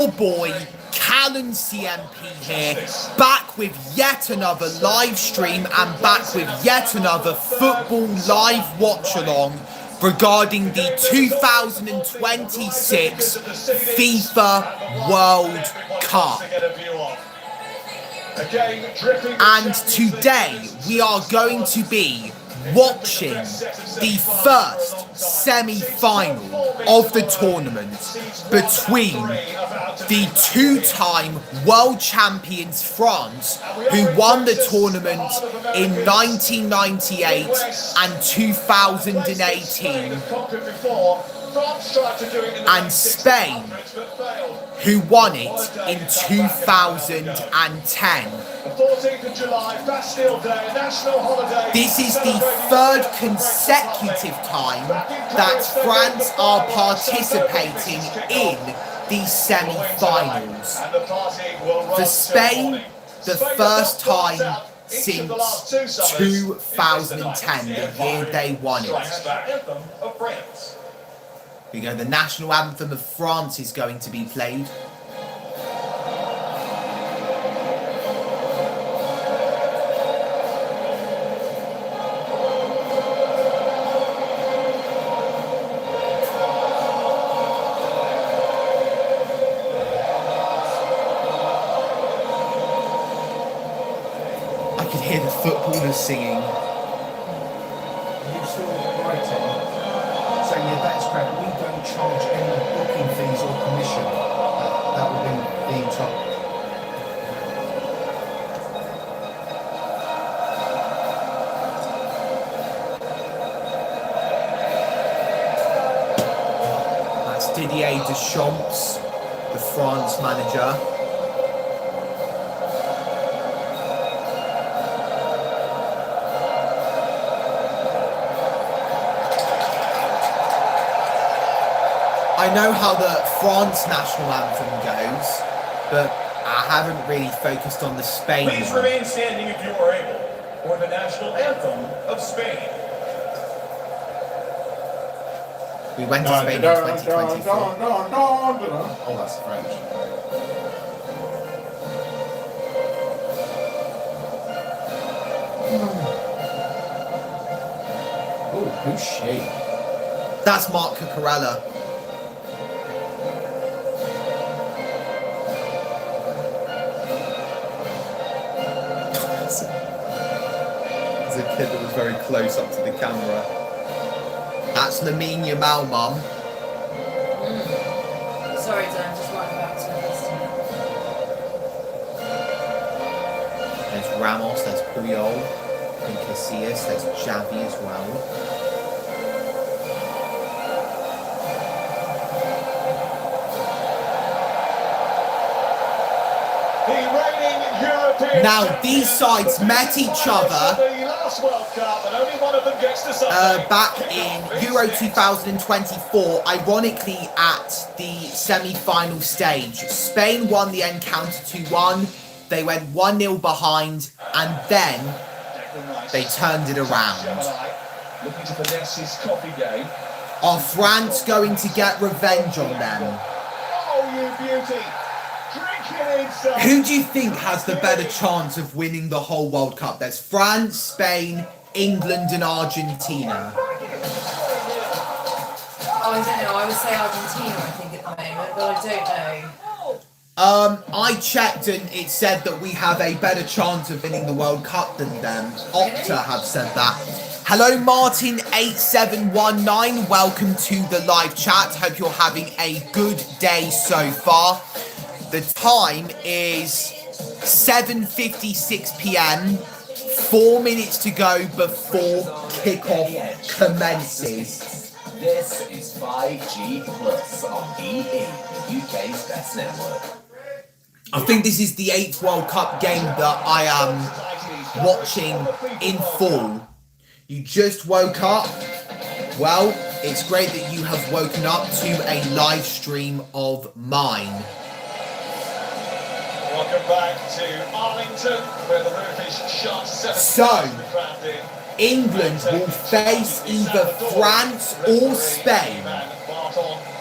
your boy Callan CMP here, back with yet another live stream and back with yet another football live watch-along regarding the 2026 FIFA World Cup. And today we are going to be watching the first semi-final of the tournament between the two-time world champions France, who won the tournament in 1998 and 2018, and Spain, who won it in 2010. This is the third consecutive time that France are participating in these semi-finals. For Spain, the first time since 2010, the year they won it. Here we go, the national anthem of France is going to be played. I could hear the footballers singing. Are you still writing? Saying, yeah, that is correct. We don't charge any booking fees or commission. That would be being charged. That's Didier Deschamps, the France manager. I know how the France national anthem goes, but I haven't really focused on the Spain one. Please remain standing if you are able, for the national anthem of Spain. We went to Spain in 2024. Oh, that's French. Oh, who's she? That's Mark Cucurella. There's a kid that was very close up to the camera. That's Lamine Yamal, Mum. Sorry, Dan, just writing back to There's Ramos, there's Puyol, and Casillas, there's Xavi as well. Now, these sides met each other back in Euro 2024, ironically at the semi-final stage. Spain won the encounter 2-1, they went 1-0 behind, and then they turned it around. Are France going to get revenge on them? Who do you think has the better chance of winning the whole World Cup? There's France, Spain, England and Argentina. Oh, I don't know. I would say Argentina, I think, at the moment, but I don't know. I checked and it said that we have a better chance of winning the World Cup than them. Opta have said that. Hello Martin8719, welcome to the live chat. Hope you're having a good day so far. The time is 7:56 p.m. 4 minutes to go before kickoff commences. This is 5G Plus on EE, the UK's best network. I think this is the 8th World Cup game that I am watching in full. You just woke up? Well, it's great that you have woken up to a live stream of mine. Welcome back to Arlington, where the roof is shut. So, England will face either France or Spain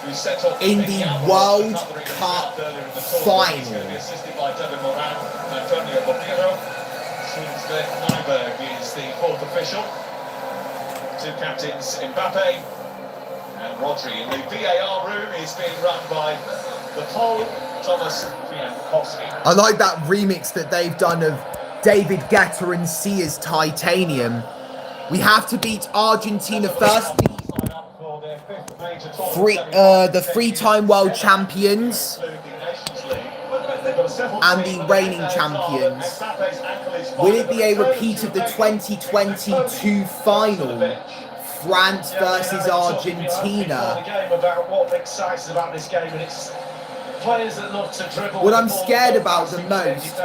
who set off in the World Cup final. Assisted by David Moran and Antonio Bobino. Seems that Nyberg is the fourth official. Two captains, Mbappe and Rodri. In the VAR room is being run by the Pole, Thomas Fiankowski. I like that remix that they've done of David Guetta and Sia's Titanium. We have to beat Argentina first. The three-time world champions and the reigning champions. Will it be a repeat of the 2022 final? France versus Argentina. What I'm scared about the most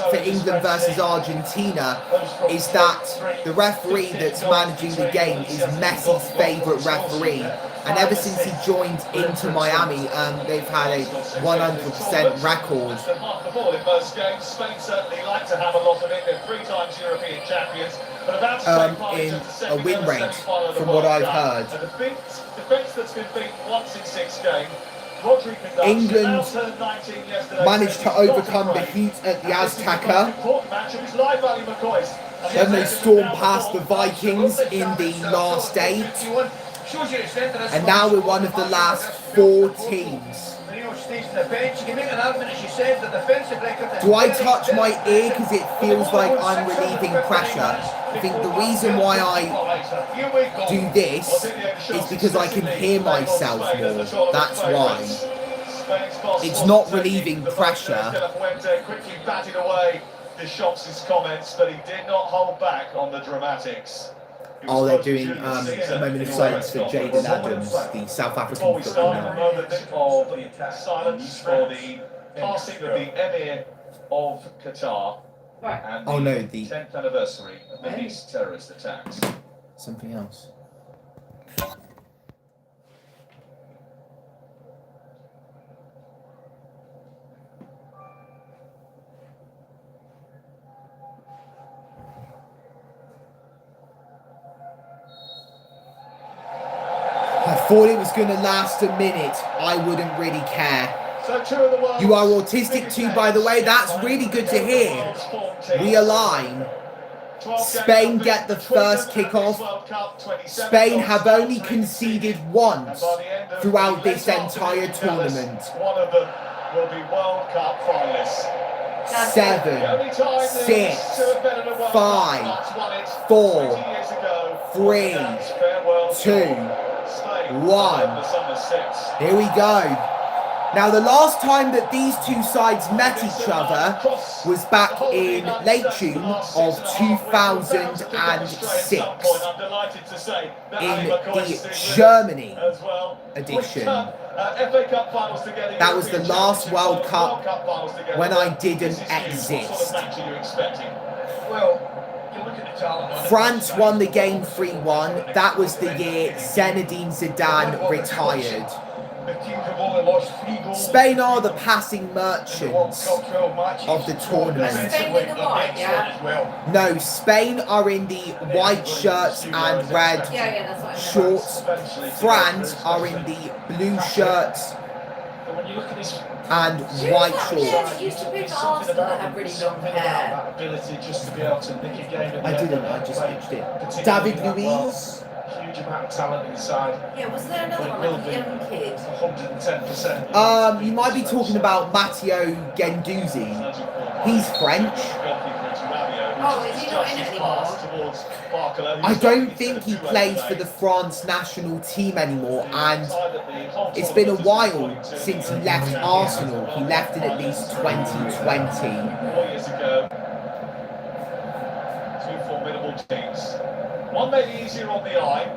for England versus Argentina is that the referee that's managing the game is Messi's favourite referee. And ever since he joined Inter Miami, they've had a 100% record. Spain certainly like to have a lot of it. They're 3 times European champions. In a win rate, from what I've heard. Defence that's been beaten once in 6 games. England managed to overcome the heat at the Azteca. Then they stormed past the Vikings in the last 8. And now we're one of the last 4 teams. Do I touch my ear because it feels like I'm relieving pressure? I think the reason why I do this is because I can hear myself more. That's why. It's not relieving pressure. Quickly batted away Deschamps' comments, but he did not hold back on the dramatics. Oh, they're doing a moment of silence for Jaden Adams, the South African footballer. A moment of silence for the passing of the Emir of Qatar. And oh no, the 10th anniversary of the Nice terrorist attacks. Something else. I thought it was going to last a minute. I wouldn't really care. You are autistic too, by the way. That's really good to hear. We align. Spain get the first kickoff. Spain have only conceded once throughout this entire tournament. One of them will be World Cup finalists. 7, 6, 5, 4, 3, 2, 1. Here we go. Now, the last time that these two sides met each other was back in late June of 2006 in the Germany edition. That was the last World Cup when I didn't exist. France won the game 3-1. That was the year Zinedine Zidane retired. Spain are the passing merchants of the tournament. No, Spain are in the white shirts and red shorts. France are in the blue shirts and white shorts. I didn't, I just pitched it. David Luiz. Huge amount of talent inside. Yeah, was there another one, like a young kid? 110%. You might be talking about Matteo Guendouzi. He's French. Oh, is he not in it anymore? I don't think he plays for the France national team anymore, and it's been a while since he left Arsenal. He left in at least 2020. 4 years ago. 2 formidable teams. One may be easier on the eye,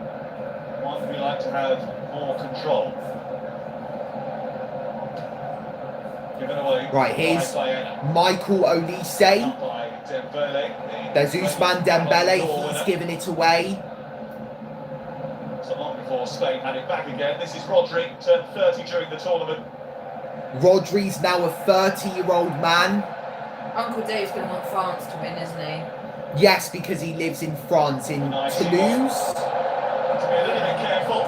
one we like to have more control. Given away. Right, here's Michael Olise. There's Ousmane Dembele, he's given it away. So long before Spain had it back again. This is Rodri, turned 30 during the tournament. Rodri's now a 30-year-old man. Uncle Dave's going to want France to win, isn't he? Yes, because he lives in France, in Toulouse. To be a little bit careful.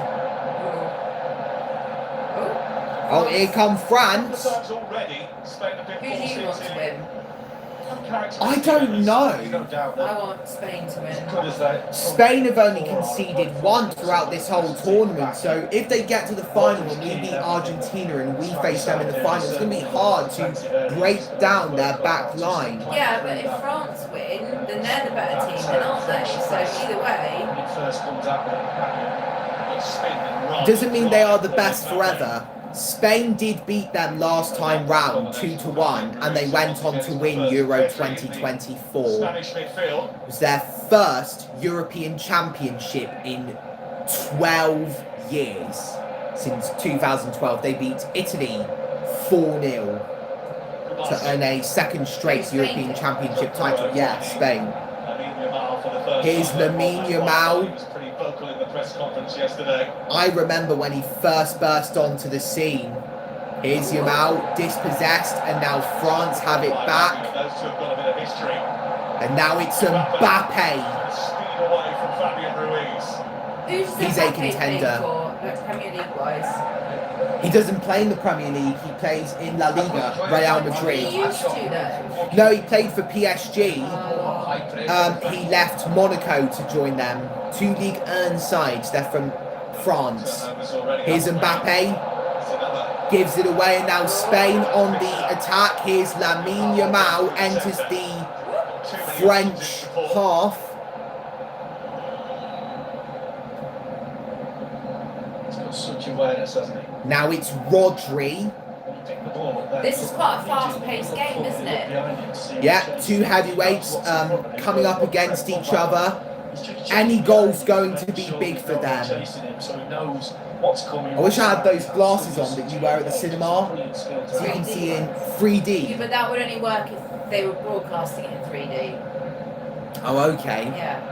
Oh, here come France. Already, Spain have been Who do you want to win? I don't know. I want Spain to win. Spain have only conceded once throughout this whole tournament, so if they get to the final and we beat Argentina and we face them in the final, it's going to be hard to break down their back line. Yeah, but if France win, then they're the better team, then aren't they? So either way, Doesn't mean they are the best forever. Spain did beat them last time round 2-1 and they went on to win Euro 2024. It was their first European Championship in 12 years. Since 2012 they beat Italy 4-0 to earn a second straight European Championship title. Yeah, Spain. Here's Lamine Yamal. I remember when he first burst onto the scene. Here's Yamal, dispossessed, and now France have it back. And now it's Mbappe. He's a contender. Premier League wise. He doesn't play in the Premier League, he plays in La Liga, Real Madrid. He used to though. No, he played for PSG. He left Monaco to join them. 2 Ligue 1 sides, they're from France. Here's Mbappe, gives it away, and now Spain on the attack. Here's Lamine Yamal, enters the French half. Such awareness, hasn't he? Now it's Rodri. This is quite a fast-paced game, isn't it? Yeah, 2 heavyweights coming up against each other. Any goal's going to be big for them. I wish I had those glasses on that you wear at the cinema, so you can see in 3D. Yeah, but that would only work if they were broadcasting it in 3D. Oh, okay. Yeah.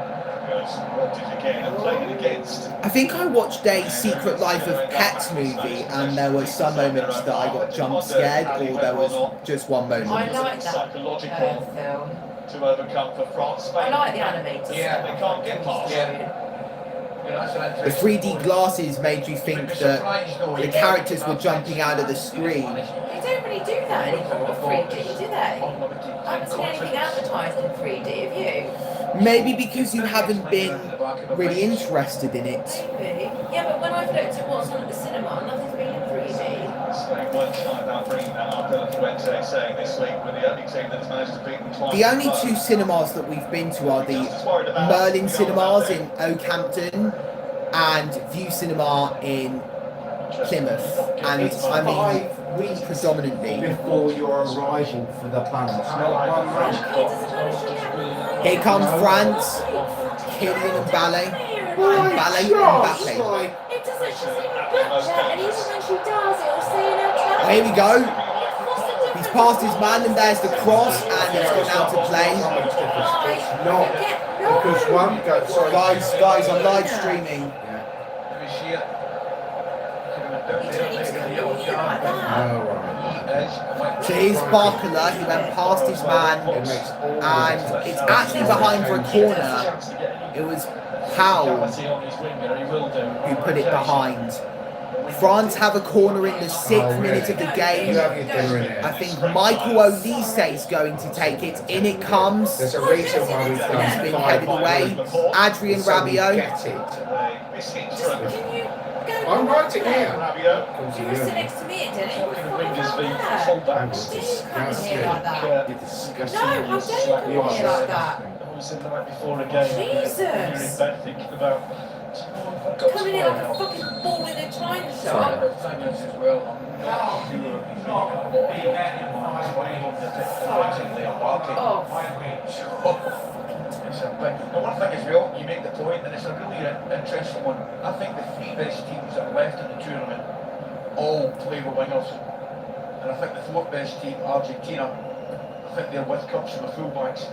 I think I watched a Secret Life of Pets movie and there were some moments that I got jump scared, or there was just one moment. I like that film. To overcome for France. I like the animated stuff. Yeah, they can't get past. The 3D glasses made you think that the characters were jumping out of the screen. They don't really do that anymore with 3D, do they? I haven't seen anything advertised in 3D, have you? Maybe because you haven't been really interested in it. Maybe. Yeah, but when I've looked at what's on at the cinema, nothing's been in 3D. The only 2 cinemas that we've been to are the Merlin Cinemas in Oakhampton and View Cinema in Plymouth. And I mean, we predominantly. Before your arrival for the balance. Here comes France, Kylian Mbappe, Mbappe. It doesn't, she's like a butcher, and even when she does, it'll say in her chat. Here we go. He's passed his man, and there's the cross, and it's gone out to play. No, because one goes. Guys, I'm live streaming. So here's Barcola, he went past his man, and it's actually behind for a corner. It was Powell who put it behind. France have a corner in the 6th minute of the game. I think Michael Olise is going to take it. In it comes. There's a reason why we've He's been headed away. Adrien Rabiot. I'm right here. You were sitting next to me, didn't you? What about that? Did you come in here like that? No, how dare you come in here like that? Jesus! Coming in like a fucking ball in a china shop. But one thing is, real, you make the point, and it's a really interesting one. I think the 3 best teams that are left in the tournament all play with wingers. And I think the 4th best team, Argentina, I think they're with cups with fullbacks.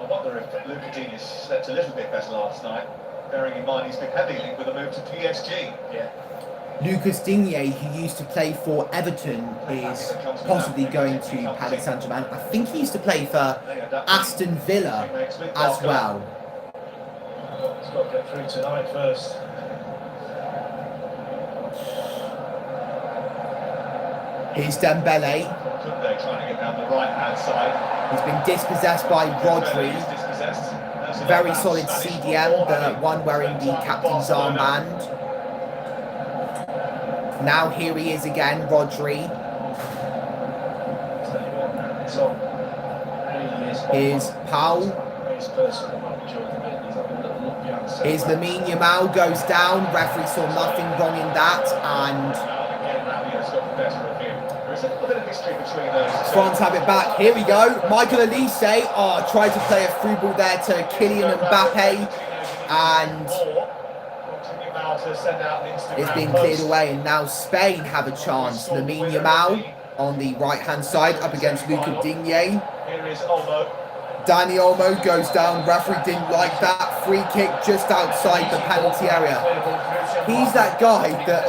I wonder if Luca Digne slept a little bit better last night, bearing in mind he's been heavily linked with a move to PSG. Yeah. Lucas Digne, who used to play for Everton, is possibly going to Paris Saint-Germain. I think he used to play for Aston Villa as well. He's got to get through tonight first. Here's Dembele. Kunde trying to get down the right-hand side. He's been dispossessed by Rodri. He's dispossessed. That's a Very bad solid Spanish CDM, football, the having one wearing the spent captain's Barcelona. armband. Now here he is again, Rodri. Here's Paul. Here's Lamine Yamal, goes down. Referee saw nothing wrong in that, and France have it back. Here we go. Michael Elise tried to play a through ball there to Kylian Mbappe, and it's been cleared away. And now Spain have a chance. Lamine Yamal on the right-hand side up against Luca Digne. Here is Olmo. Dani Olmo goes down. Referee didn't like that. Free kick just outside the penalty area. He's that guy that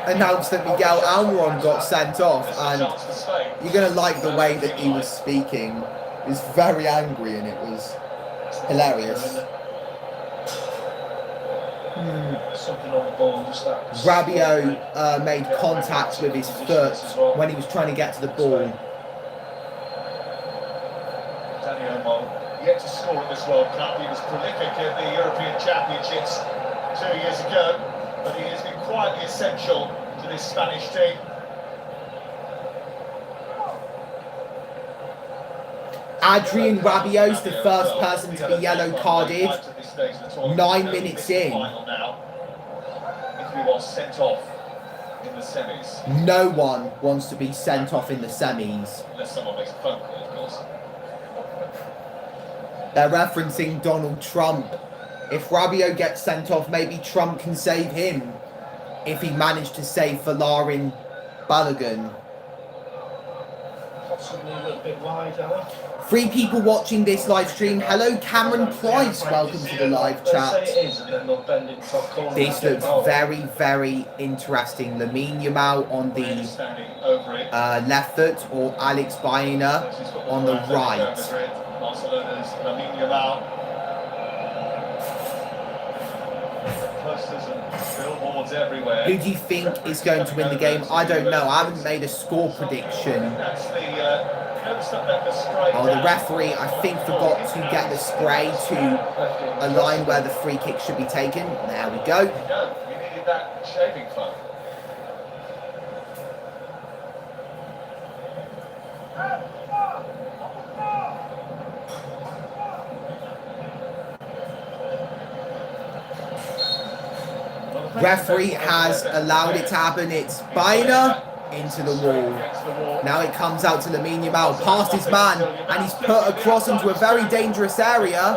announced that Miguel Almiron got sent off, and you're going to like the way that he was speaking. He was very angry and it was hilarious. Rabiot made contact with his foot when he was trying to get to the ball. Yet to score at this World Cup. He was prolific at the European Championships 2 years ago, but he has been quietly essential to this Spanish team. Adrien Rabiot's the first person to be yellow carded 9 minutes in. If he was sent off in the semis. No one wants to be sent off in the semis. Unless someone makes a phone call, of course. They're referencing Donald Trump. If Rabiot gets sent off, maybe Trump can save him. If he managed to save Folarin Balogun. Possibly a little bit wide, Alan. 3 people watching this live stream. Hello, Cameron Price. Welcome to the live chat. This looks very, very interesting. Lamine Yamal on the left foot, or Alex Baena on the right. Barcelona's Lamine Yamal. Posters and billboards everywhere. Who do you think is going to win the game? I don't know. I haven't made a score prediction. That's the Oh, the referee, I think, forgot to get the spray to a line where the free kick should be taken. There we go. You needed that shaving foam. Referee has allowed it to happen. It's Baena into the wall. Now it comes out to Lamine Yamal, past his man, and he's put across into a very dangerous area.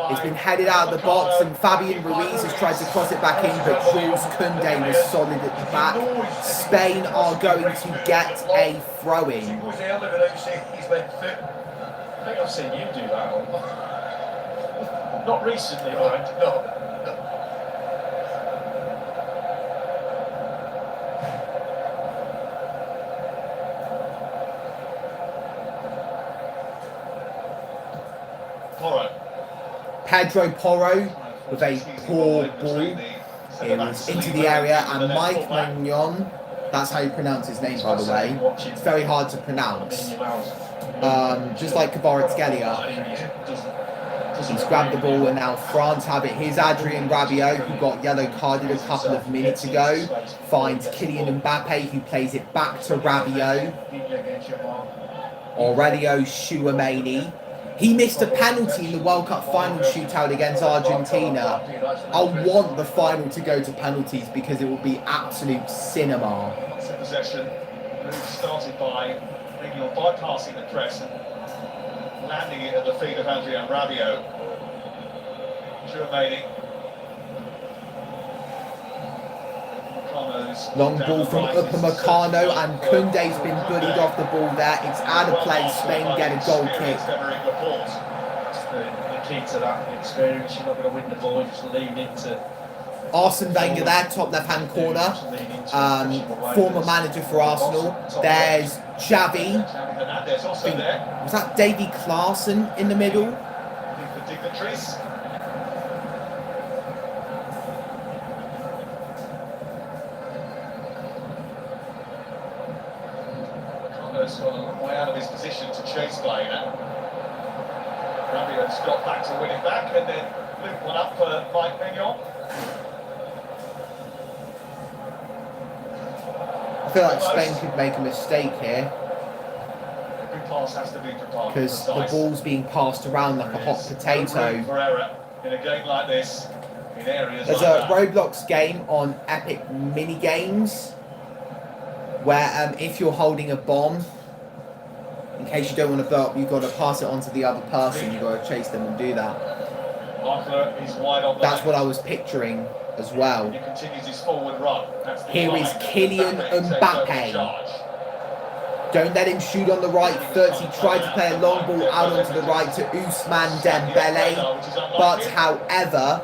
It's been headed out of the box, and Fabian Ruiz has tried to cross it back in, but Jules Koundé was solid at the back. Spain are going to get a throw-in. I think I've seen you do that. Not recently, right? No. Pedro Porro with a poor ball. It was into the area, and Mike Magnon, that's how you pronounce his name, by the way. It's very hard to pronounce. Just like Kvaratskhelia. He's grabbed the ball, and now France have it. Here's Adrien Rabiot, who got yellow carded a couple of minutes ago. Finds Kylian Mbappe, who plays it back to Rabiot. Aurelio Tchouameni. He missed a penalty in the World Cup final shootout against Argentina. I want the final to go to penalties because it will be absolute cinema. Possession move started by Miguel bypassing the press and landing it at the feet of Adrien Rabiot. Tchouameni. Long ball from Upamecano, and Koundé's been bullied off the ball there. It's out of play. Spain get a goal kick. That's the key to that experience. You're not going to win the ball, you just lean into. Arsene Wenger there, top left-hand corner. Former manager for Arsenal. There's Xavi. Was that Davy Klaassen in the middle? The dignitaries. has gone a long way out of his position to chase Blainer. Rabiot's got back to win it back, and then loop one up for Mike Mignon. I feel like Spain could make a mistake here Every pass has to be because the ball's being passed around like a hot potato. For error in a game like this, in areas There's like a that. Roblox game on Epic Mini Games where if you're holding a bomb, in case you don't want to blow up, you've got to pass it on to the other person. You've got to chase them and do that. Markler is wide on the That's left. what I was picturing as well. He continues his forward run. That's the Here is line. Kylian takes Mbappe. over charge. Don't let him shoot on the right foot. He tried to play a long ball out onto the right to Ousmane Dembele. But however,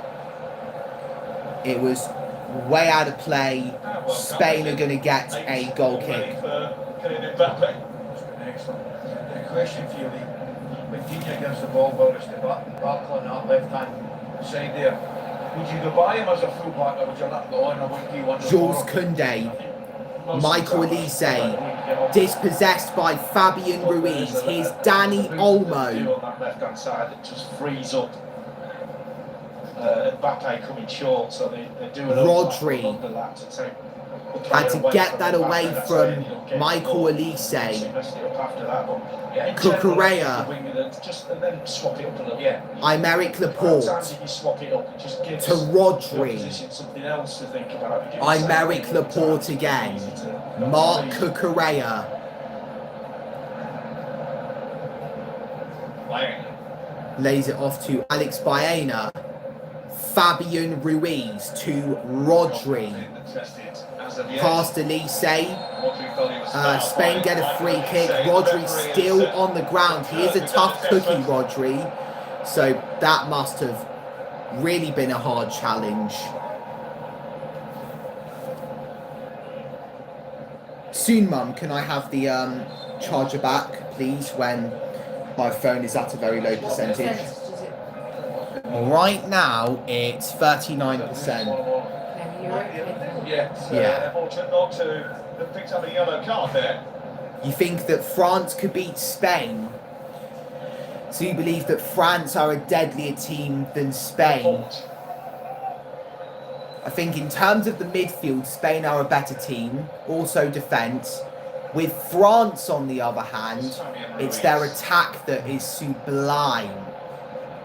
it was way out of play. Spain are going to get a goal kick. Excellent. The question for you, Lee, when DJ gives the ball, Boris, to Barkley on that left-hand side there, would you go by him as a full-back, or would you let go on, or would you want to Jules Koundé, Michael Elise, dispossessed by Fabian Ruiz. Here's Danny Olmo. On that left-hand side that just frees up Mbappe coming short, so they do an Rodri under that to take the had player to get from that Mbappe. away That's from why they don't get the Michael ball. Elise. Messed it up after that, but yeah, in general, Cucurella. just wing it and then swap it up a little. Yeah. Aymeric Sometimes Laporte if you swap it up, it just gives to the Rodri. opposition something else to think about. If you do the same Aymeric thing all the time, Laporte it's again. easy to- Marc Cucurella. Lays it off to Alex Baena. Fabian Ruiz to Rodri. Past Elise. Spain get a free kick. Rodri still on the ground. He is a tough cookie, Rodri. So that must have really been a hard challenge. Soon, Mum, can I have the charger back, please, when my phone is at a very low percentage? Right now, it's 39%. Yeah. Fortunate not to have picked up a yellow card there. You think that France could beat Spain? So you believe that France are a deadlier team than Spain? I think in terms of the midfield, Spain are a better team. Also defence. With France, on the other hand, it's their attack that is sublime.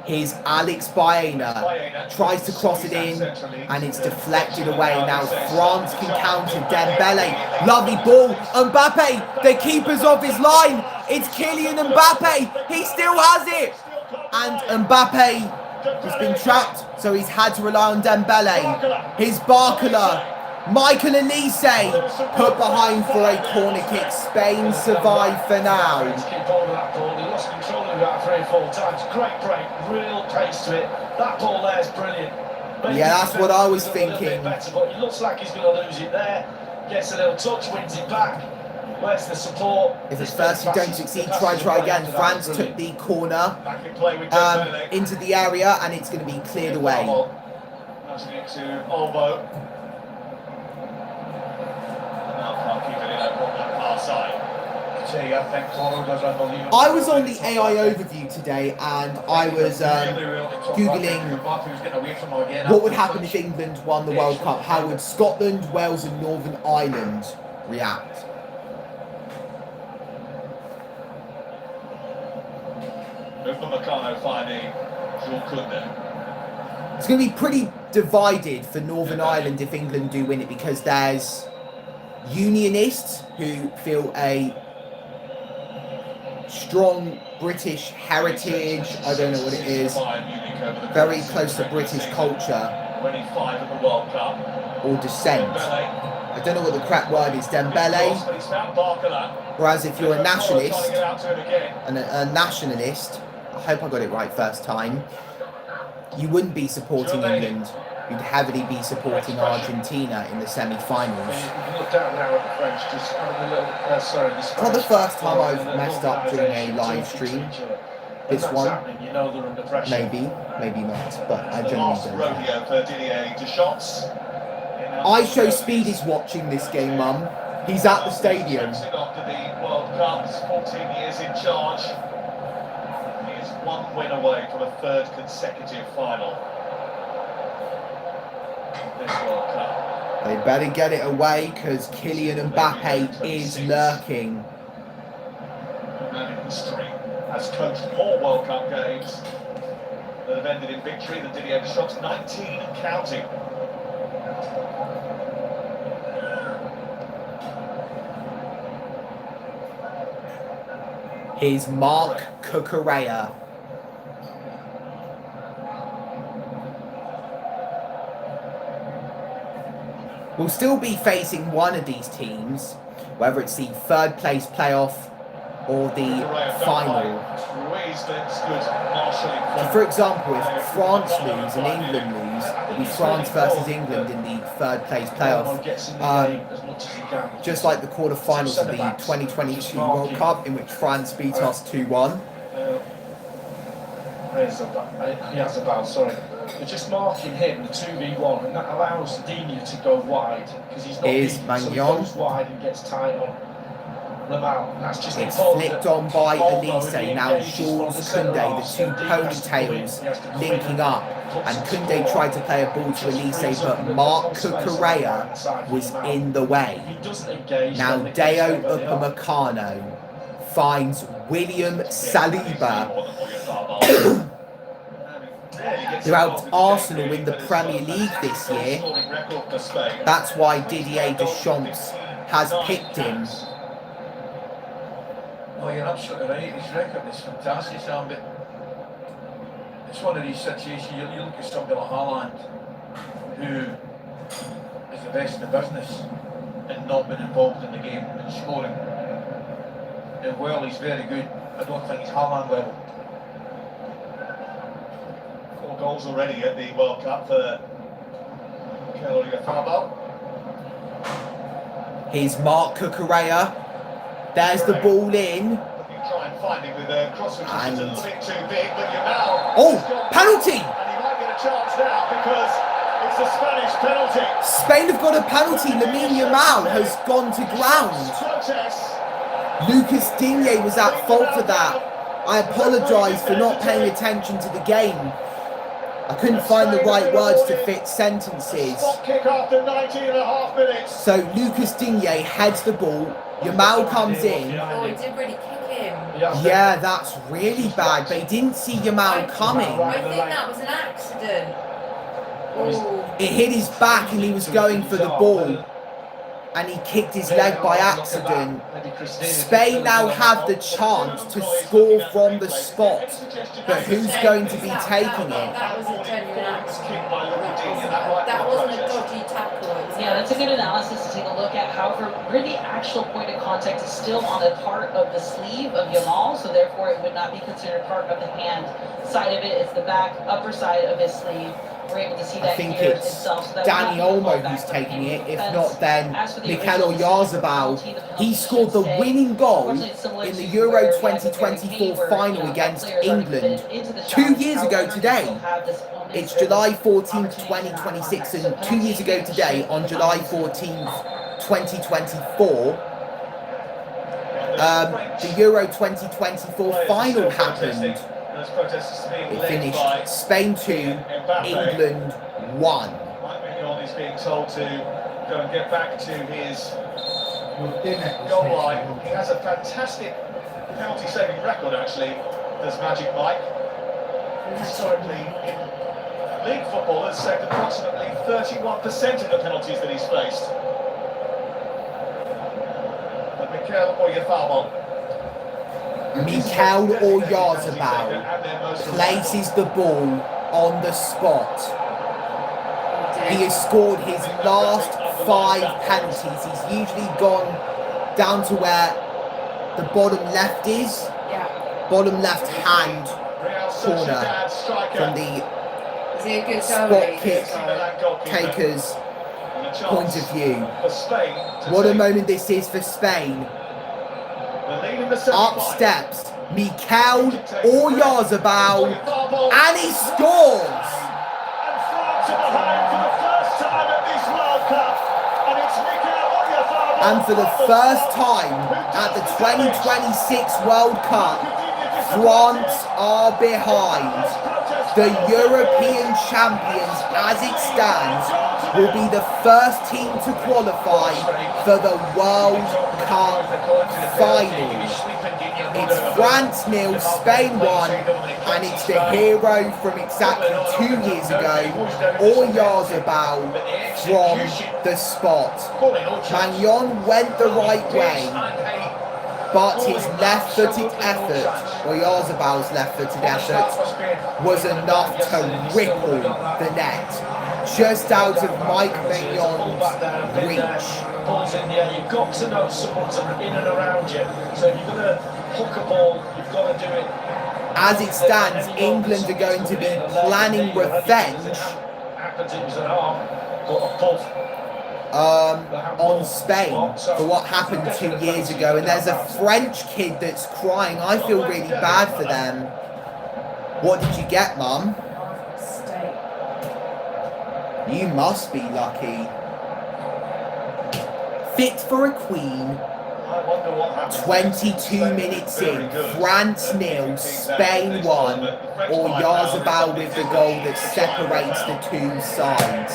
Here's Alex Baena, tries to cross it in, and it's deflected away. Now France can counter. Dembele, lovely ball. Mbappe, the keeper's off his line. It's Kylian Mbappe. He still has it. And Mbappe has been trapped, so he's had to rely on Dembele. Here's Barcola. Michael Elise put behind for a corner kick. Spain survive for now. Keep hold of that ball. He lost control of that 3 or 4 times. Great break, real pace to it. That ball there is brilliant. Yeah, that's what I was thinking. Better, but it looks like he's going to lose it there. Gets a little touch, wins it back. Where's the support? If at first you don't succeed, try again. France took the corner Back in play with Dembele. into the area, and it's going to be cleared away. Passing it to Olmo. Now can't keep it in on that far side. I was on the AI overview today, and I was Googling what would happen if England won the World Cup. How would Scotland, Wales and Northern Ireland react? Upamecano finding Jules Koundé. It's going to be pretty divided for Northern Ireland if England do win it, because there's Unionists who feel a strong British heritage. I don't know what it is. Very close to British culture. 25 at the World Cup. Or descent. I don't know what the correct word is. Dembele. Whereas if you're a nationalist, and a nationalist, I hope I got it right first time, you wouldn't be supporting England. You'd heavily be supporting Argentina in the semi-finals. It's not the first time I've messed up during a live stream. This one, maybe not, but I generally don't. I Show Speed is watching this game, Mum. He's at the stadium. Cups, 14 years in charge. He is one win away from a third consecutive final. This World Cup. They better get it away because Kylian Mbappe is lurking. Man in history has coached more World Cup games that have ended in victory than Didier Deschamps, 19 and counting. Here's Mark Cucurella. We'll still be facing one of these teams, whether it's the third place playoff or the final. So for example, if France lose and England lose, it'll be France versus England in the third place playoff. Just like the quarterfinals of the 2022 World Cup, in which France beat us 2-1. Sorry. They're just marking him, the 2v1, and that allows Dini to go wide because he's not Here's deep, so he Magnon. goes wide and gets tight on Lamau. That's just It's flicked on by Elise. Now Jules Koundé, the two ponytails linking up. And Koundé tried to play a ball to Elise, but Mark Cucurella was in the way. Now Deo Upamecano finds William Saliba, who helped Arsenal win the Premier League this year. That's why Didier Deschamps has picked him. Oh, you're absolutely right. His record is fantastic, Sam, but it's one of these situations. You look at somebody like Haaland, who is the best in the business and not been involved in the game and scoring. And while he's very good, I don't think he's Haaland level. 4 goals already at the World Cup for Kylian Mbappe. Here's Mark Cucurella. There's the ball in. Try and find him with a cross, which is And- just a little bit too big, but Yamal. Oh, penalty! And he might get a chance now because it's a Spanish penalty. Spain have got a penalty. Lamine Yamal has gone to ground. Protests. Lucas Digne was at fault for that. I apologise for not paying attention to the game. I couldn't find the right words to fit sentences. Spot kick after 19.5 minutes. So Lucas Digne heads the ball. Yamal comes in. Oh, he did really kick him. Yeah, that's really bad. But he didn't see Yamal coming. I think that was an accident. Oh. It hit his back and he was going for the ball. And he kicked his leg by accident. Spain now have the chance to score from the spot. But who's going to be taking it? That was a genuine accident. That wasn't a dodgy tackle. Yeah, that's a good analysis to take a look at. However, where the actual point of contact is still on the part of the sleeve of Yamal, so therefore it would not be considered part of the hand side of it. It's the back, upper side of his sleeve. We're able to see that I think here it's itself. So that Danny would not be Olmo a fallback who's for the taking it. Canadian If defense. not, then As for the Mikel original Oyarzabal. penalty, the penalty He scored the should stay. winning goal Unfortunately, it's similar in to the where Euro we had with 2024 Harry Kane, where, final you know, against players already England fit into the 2 shots. years ago However, today. you still have this moment It's where July there's 14th, opportunity to 2026, knock on and that. 2 years ago today, on July 14th, 2024, the Euro 2024 final happened. It finished Spain 2, England 1. Mike Mignon is being told to go and get back to his goal line. He has a fantastic penalty saving record, actually, does Magic Mike. Historically, in league football, has saved approximately 31% of the penalties that he's faced. But Mikel Oyarzabal places the ball on the spot. He has scored his last 5 penalties. He's usually gone down to where the bottom left is. Yeah. Bottom left hand corner from the Is he a good spot goalie? kick taker's point of view. What What a moment this is for Spain. Up steps Mikel Oyarzabal and he scores! And flies to behind for the first time at this World Cup. And it's Mikel Oyarzabal And for the first time at the 2026 World Cup, France are behind. The European champions, as it stands, will be the first team to qualify for the World Cup final. It's France 0, Spain 1, and it's the hero from exactly 2 years ago, Oyarzabal from the spot. Magnon went the right way, but his left-footed effort, Oyarzabal's left-footed effort, was enough to ripple the net, just out of Mike Magnon's reach. Balls in the air, you've got to know someone's in and around you. So if you're going to hook a ball, you've got to do it. As it stands, England are going to be planning revenge on Spain for what happened 2 years ago. And there's a French kid that's crying. I feel really bad for them. What did you get, Mum? You must be lucky. Fit for a queen. 22 minutes in, France 0, Spain 1, Oyarzabal with the goal that separates the two sides.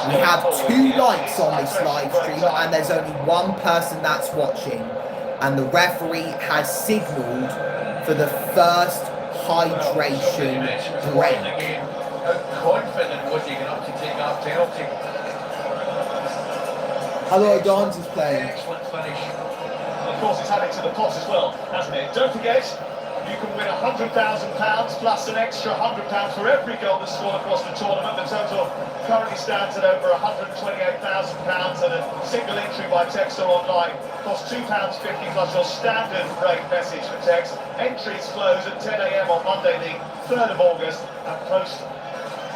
We have 2 likes on this live stream and there's only one person that's watching, and the referee has signalled for the first hydration break. How confident was he enough to take that penalty? Hello, Dons is playing. Excellent finish. Of course, it's added to the pot as well, hasn't it? Don't forget, you can win £100,000 plus an extra £100 for every goal that's scored across the tournament. The total currently stands at over £128,000, and a single entry by text or online costs £2.50 plus your standard rate message for text. Entries close at 10 AM on Monday, the 3rd of August, and post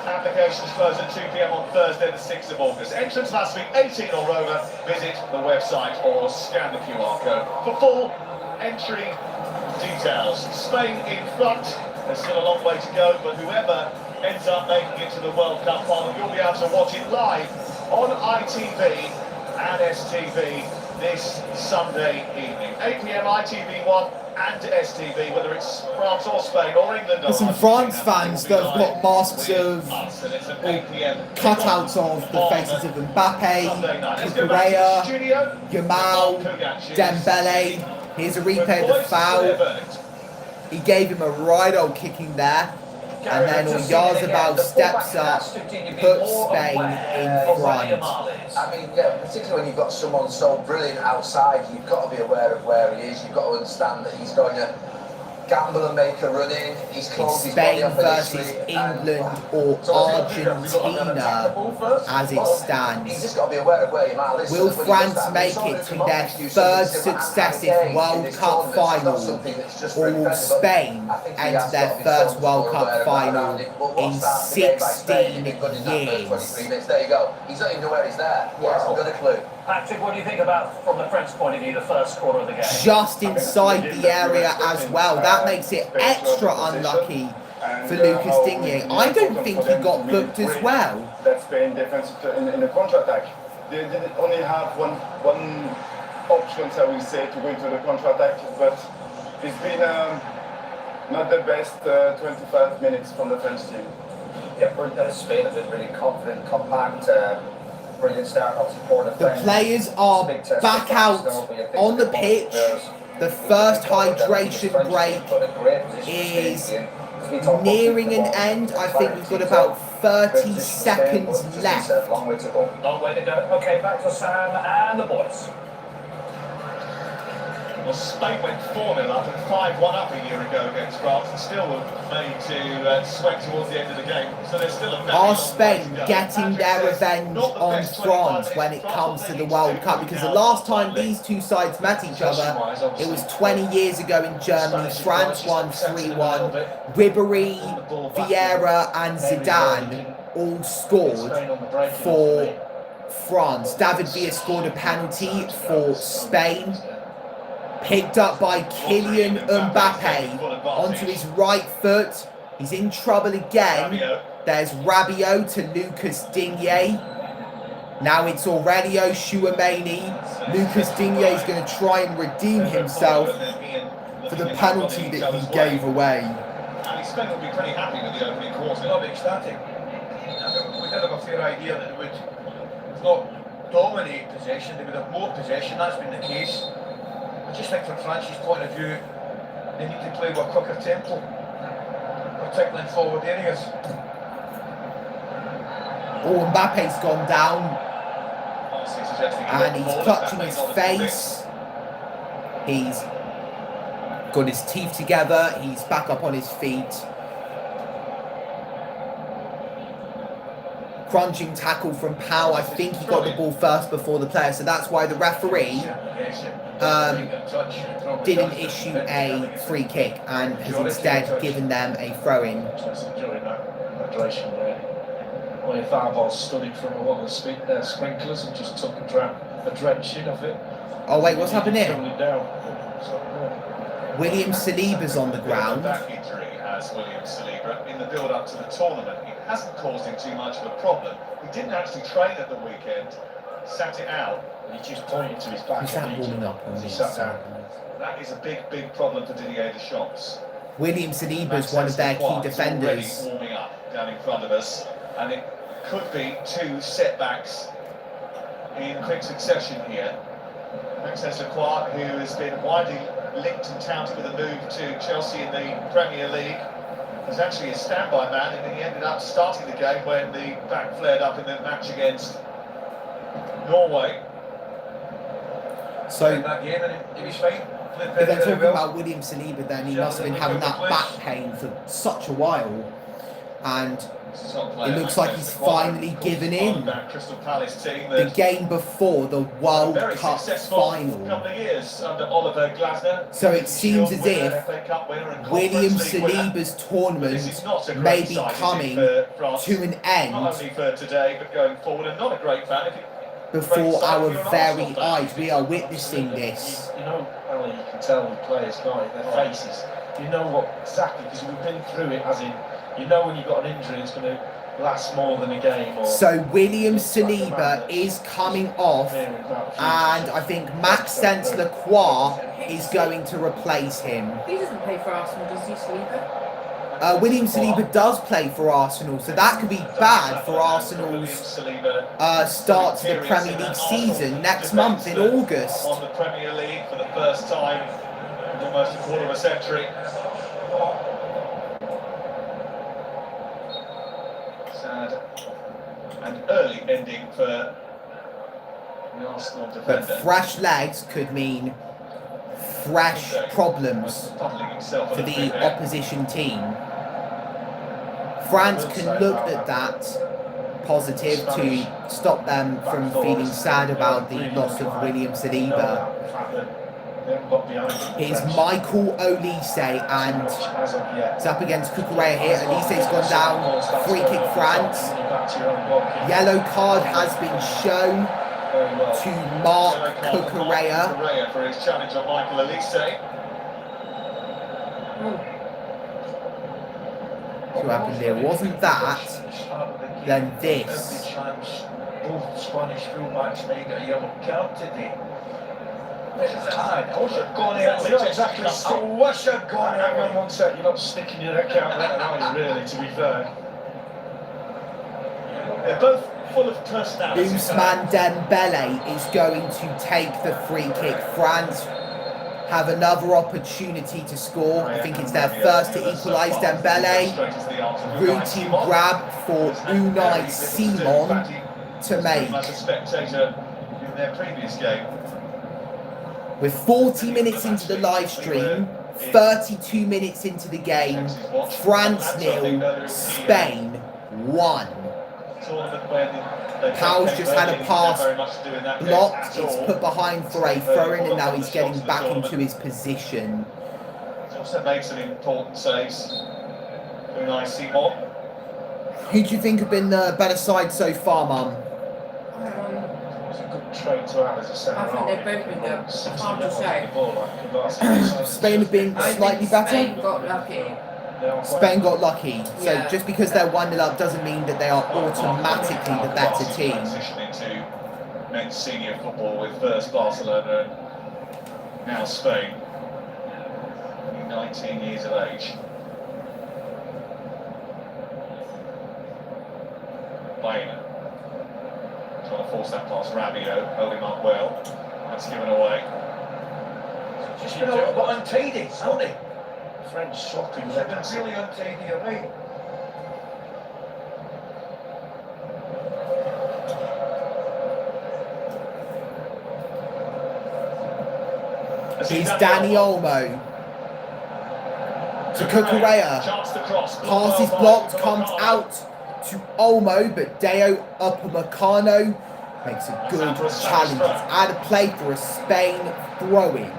applications close at 2 PM on Thursday, the 6th of August. Entrance must be 18 or over. Visit the website or scan the QR code for full entry details. Spain in front. There's still a long way to go, but whoever ends up making it to the World Cup final, you'll be able to watch it live on ITV and STV this Sunday evening. 8 PM ITV1 and STV, whether it's France or Spain or England. There's some France fans that have got masks of cutouts of the faces of Mbappe, Cucurella, Yamal, Dembele. Here's a replay of the foul. He gave him a right old kicking there. And then Oyarzabal steps up, puts Spain in front. I mean, yeah, particularly when you've got someone so brilliant outside, you've got to be aware of where he is. You've got to understand that he's going to gamble and make a run in. He's closed his body Spain off versus England or Argentina as it You've stands. just got to be aware of where your man is. Will France make it to their 3rd successive World Cup final, or will Spain enter their first World Cup final in 16 years? There you go. He's not even aware he's there. He hasn't got a clue. Patrick, what do you think about, from the French point of view, the first quarter of the game? Just inside the area as well. That makes it extra unlucky for Lucas Digne. I don't think he got booked as well. That Spain defense in the counter-attack. They only have one option, I will say, to go into the counter-attack, but it's been not the best 25 minutes from the French team. Yeah, Spain have been really confident, compact, brilliant start, obviously for the The players are back out on the pitch. The first hydration break is nearing an end. I think we've got about 30 seconds left. Long way to go. Long way to go. Okay, back to Sam and the boys. Well, Spain went 4-0 up and 5-1 up a year ago against France, and still were made to sweat towards the end of the game. So there's still a Are Spain getting their revenge on France when it comes to the World Cup? Because the last time these two sides met each other, it was 20 years ago in Germany. France won 3-1. Ribéry, Vieira and Zidane all scored for France. David Villa scored a penalty for Spain. Picked up by Kylian Mbappe onto his right foot. He's in trouble again. There's Rabiot to Lucas Digne. Now it's Aurelio Tchouameni. Lucas Digne is going to try and redeem himself for the penalty that he gave away. And Spain will be pretty happy with the opening quarter. Not ecstatic. We did have a fair idea that they would not dominate possession, they would have more possession, that's been the case. I just think from France's point of view, they need to play with a quicker tempo, particularly in forward areas. Oh, Mbappe's gone down. And he's clutching his face. He's got his teeth together. He's back up on his feet. Crunching tackle from Pau. I think he got the ball first before the player. So that's why the referee didn't issue a free kick and has instead given them a throw-in. Just enjoying that hydration there. Well, if our ball stood in front of one of the sprinklers and just took a drenching of it. Oh wait, what's happening here? Down. William Saliba's on the ground. Back injury has William Saliba in the build-up to the tournament. It hasn't caused him too much of a problem. He didn't actually train at the weekend, sat it out. He just pointed to his back. Who's that warming up on the sat down. That is a big problem for Didier Deschamps. William Saliba's one of their key defenders. Warming up down in front of us, and it could be two setbacks in quick succession here. Maxence Lacroix, who has been widely linked and touted with a move to Chelsea in the Premier League, was actually a standby man, and he ended up starting the game when the back flared up in the match against Norway. So, that game and he was fine. if they're talking about William Saliba, then he must have been having that back pain for such a while, and it looks like he's finally given in. The game before the World Cup final. So it seems as if William Saliba's tournament may be coming to an end before our very eyes. We are witnessing this. You know, Ali, you can tell with players, can't you? Their faces. You know what exactly, because we've been through it, as in, you know when you've got an injury it's going to last more than a game. Or so William Saliba is coming off, and I think Maxence Lacroix is going to replace him. He doesn't play for Arsenal, does he, Saliba? William Saliba does play for Arsenal, so that could be bad for Arsenal's start to the Premier League season next month in August. On the Premier League for the first time in almost a quarter of a century. Sad and early ending for the Arsenal defender. But fresh legs could mean fresh problems for the opposition team. France can look at that positive to stop them from feeling sad about the loss of William Saliba. Here's Michael Olise, and it's up against Cucurella here. Olise's gone down, free kick France. Yellow card has been shown to Marc Cucurella for his challenge on Michael Olise. What happened there? Wasn't that, then this. Both Spanish fullbacks may get a yellow card today. What's it going on? You're not exactly. What's it going Hang on on? one sec, you're not sticking your neck out there, are you, really, to be fair? They're both full of personality. Ousmane Dembele is going to take the free kick. France have another opportunity to score. I think it's their first to equalise. Dembele, routine grab for Unai Simon to make. As a spectator in their previous game. We're 40 minutes into the live stream, 32 minutes into the game. France 0, Spain 1. Powell's just had a pass blocked, it's put behind for a throw-in, and now he's getting back into his position. He's also made some important saves. Unai Simon. Who do you think have been the better side so far, Mum? It's a good trait to have as a centre. I think they've both been good. Hard to say. Spain have been I slightly think better. Spain got lucky. Spain got lucky. So Yeah. just because they're 1-0 up doesn't mean that they are automatically the better team. Transition into men's senior football with first Barcelona and now Spain. Only 19 years of age. Baena trying to force that past Rabiot, holding up well. That's given away. Just been a little bit untidy, haven't they? French shocking. They've been really untidy away. He's Dani Olmo. To Cucurella. Pass is blocked, comes out to Olmo, but Deo Upamecano makes a good challenge. It's out of play for a Spain throw-in.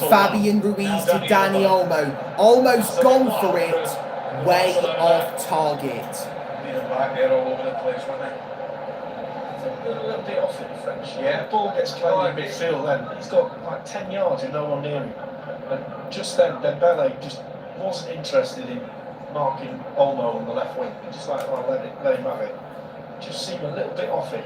Fabian Ruiz to Dani Olmo. Almost gone for it. Way off target. Back there all over the place, weren't they? A little bit off in the French. Yeah, the ball gets played in midfield then. He's got like 10 yards and no one near him. And just then, Dembele just wasn't interested in marking Olmo on the left wing. He just like, well, let him have it. Just seemed a little bit off it.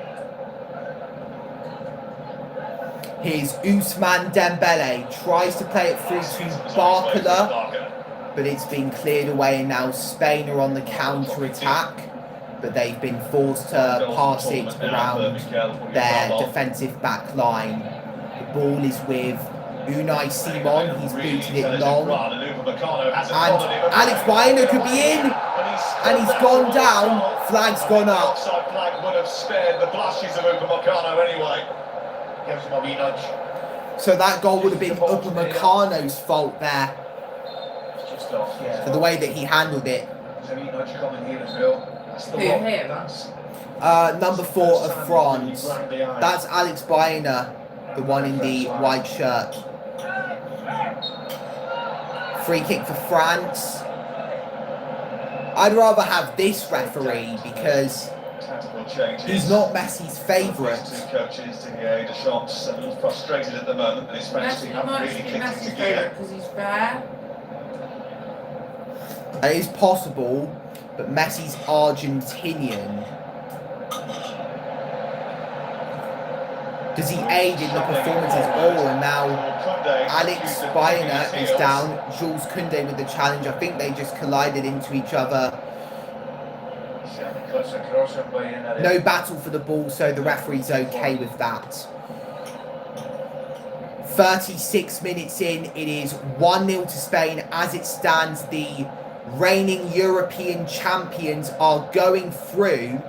Here's Ousmane Dembele, tries to play it through to Barcola, but it's been cleared away and now Spain are on the counter-attack, but they've been forced to pass it around their defensive back line. The ball is with Unai Simon, he's booted it long, and Alex Baena could be in, and he's gone down, flag's gone up. Flag would have spared the blushes of Upamecano anyway. Gives him a wee nudge. So that goal would have been Upamecano's fault there, Just off, yeah. for the way that he handled it. There's a wee nudge coming here as well. That's the Who, one. him? That's Number 4 of France, that's Alex Baena, the one in the white shirt. Free kick for France. I'd rather have this referee because he's not Messi's favourite. Two coaches, Didier Deschamps, a little frustrated at the moment that his French team haven't really kicked into gear. Because he's fair. It is possible, but Messi's Argentinian. Does he aid in the performances all? And now Alex Baena is down. Jules Koundé with the challenge. I think they just collided into each other. No battle for the ball, so the referee's okay with that. 36 minutes in, it is 1-0 to Spain. As it stands, the reigning European champions are going through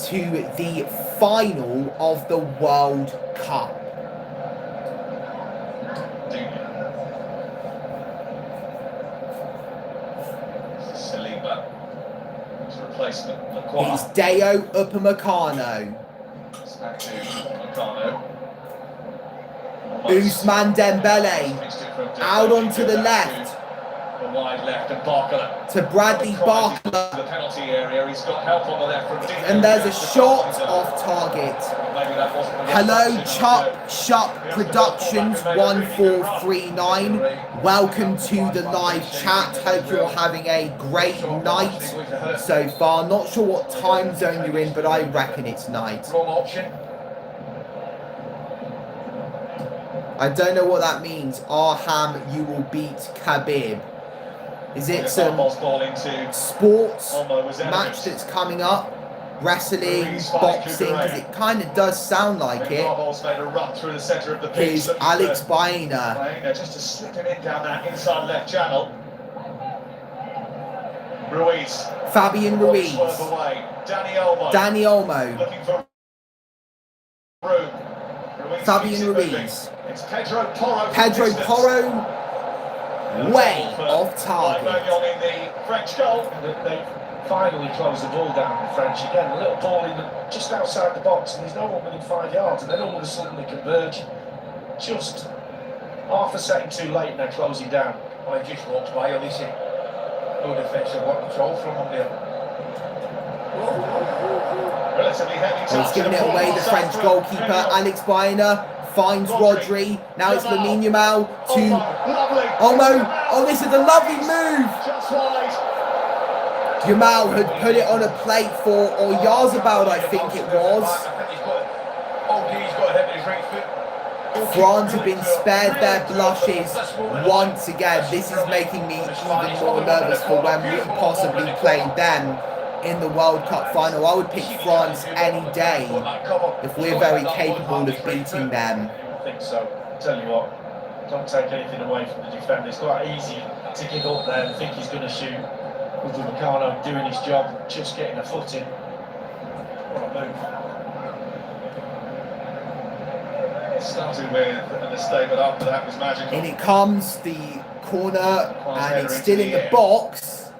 to the final of the World Cup. Saliba, his replacement, It's Deo Upamecano. It's back to Upamecano. Ousmane Dembele out onto the left. The wide left and Barcola. To Bradley Barcola. The penalty area, he's got help on the left from Didier. And there's a shot off target. Maybe that wasn't the Hello, right Chop Shop Productions 1439. Welcome to the live chat. Hope you're having a great night so far. Not sure what time zone you're in, but I reckon it's night. wrong option. I don't know what that means. Arham, you will beat Khabib. Is it some sports match that's coming up? Wrestling, boxing, because it kind of does sound like it. Here's Alex Baena. Just to slip him in down that inside left channel. Ruiz. Fabian Ruiz. Dani Olmo. Looking for room. Fabian Ruiz. It's Pedro Porro. Pedro Porro. Way off target. In the French goal. They finally closed the ball down, the French. Again, a little ball in just outside the box, and there's no one within 5 yards, and then all of a sudden they converge. Just half a second too late, and they're closing down. Well, he just walks by, Alicia. no defensive work at all from him there. Relatively heavy He's touch. giving it away, the French goalkeeper, Alex Baena, finds Rodri. Now it's Lamine Yamal to Olmo. Oh, this is a lovely move. Just wide. Yamal had put it on a plate for Oyarzabal, I think it was. I think he's got a hit with his right foot. France have been spared their blushes once again. This is making me even more nervous for when we possibly play them in the World Cup final. I would pick France any day if we're very capable of beating them. I think so. Tell you what, don't take anything away from the defender. It's quite easy to give up there and think he's going to shoot. With Meccano doing his job, just getting a foot in. What a move. Started with a mistake, but after that was magical. In it comes, the corner, and it's still in the box.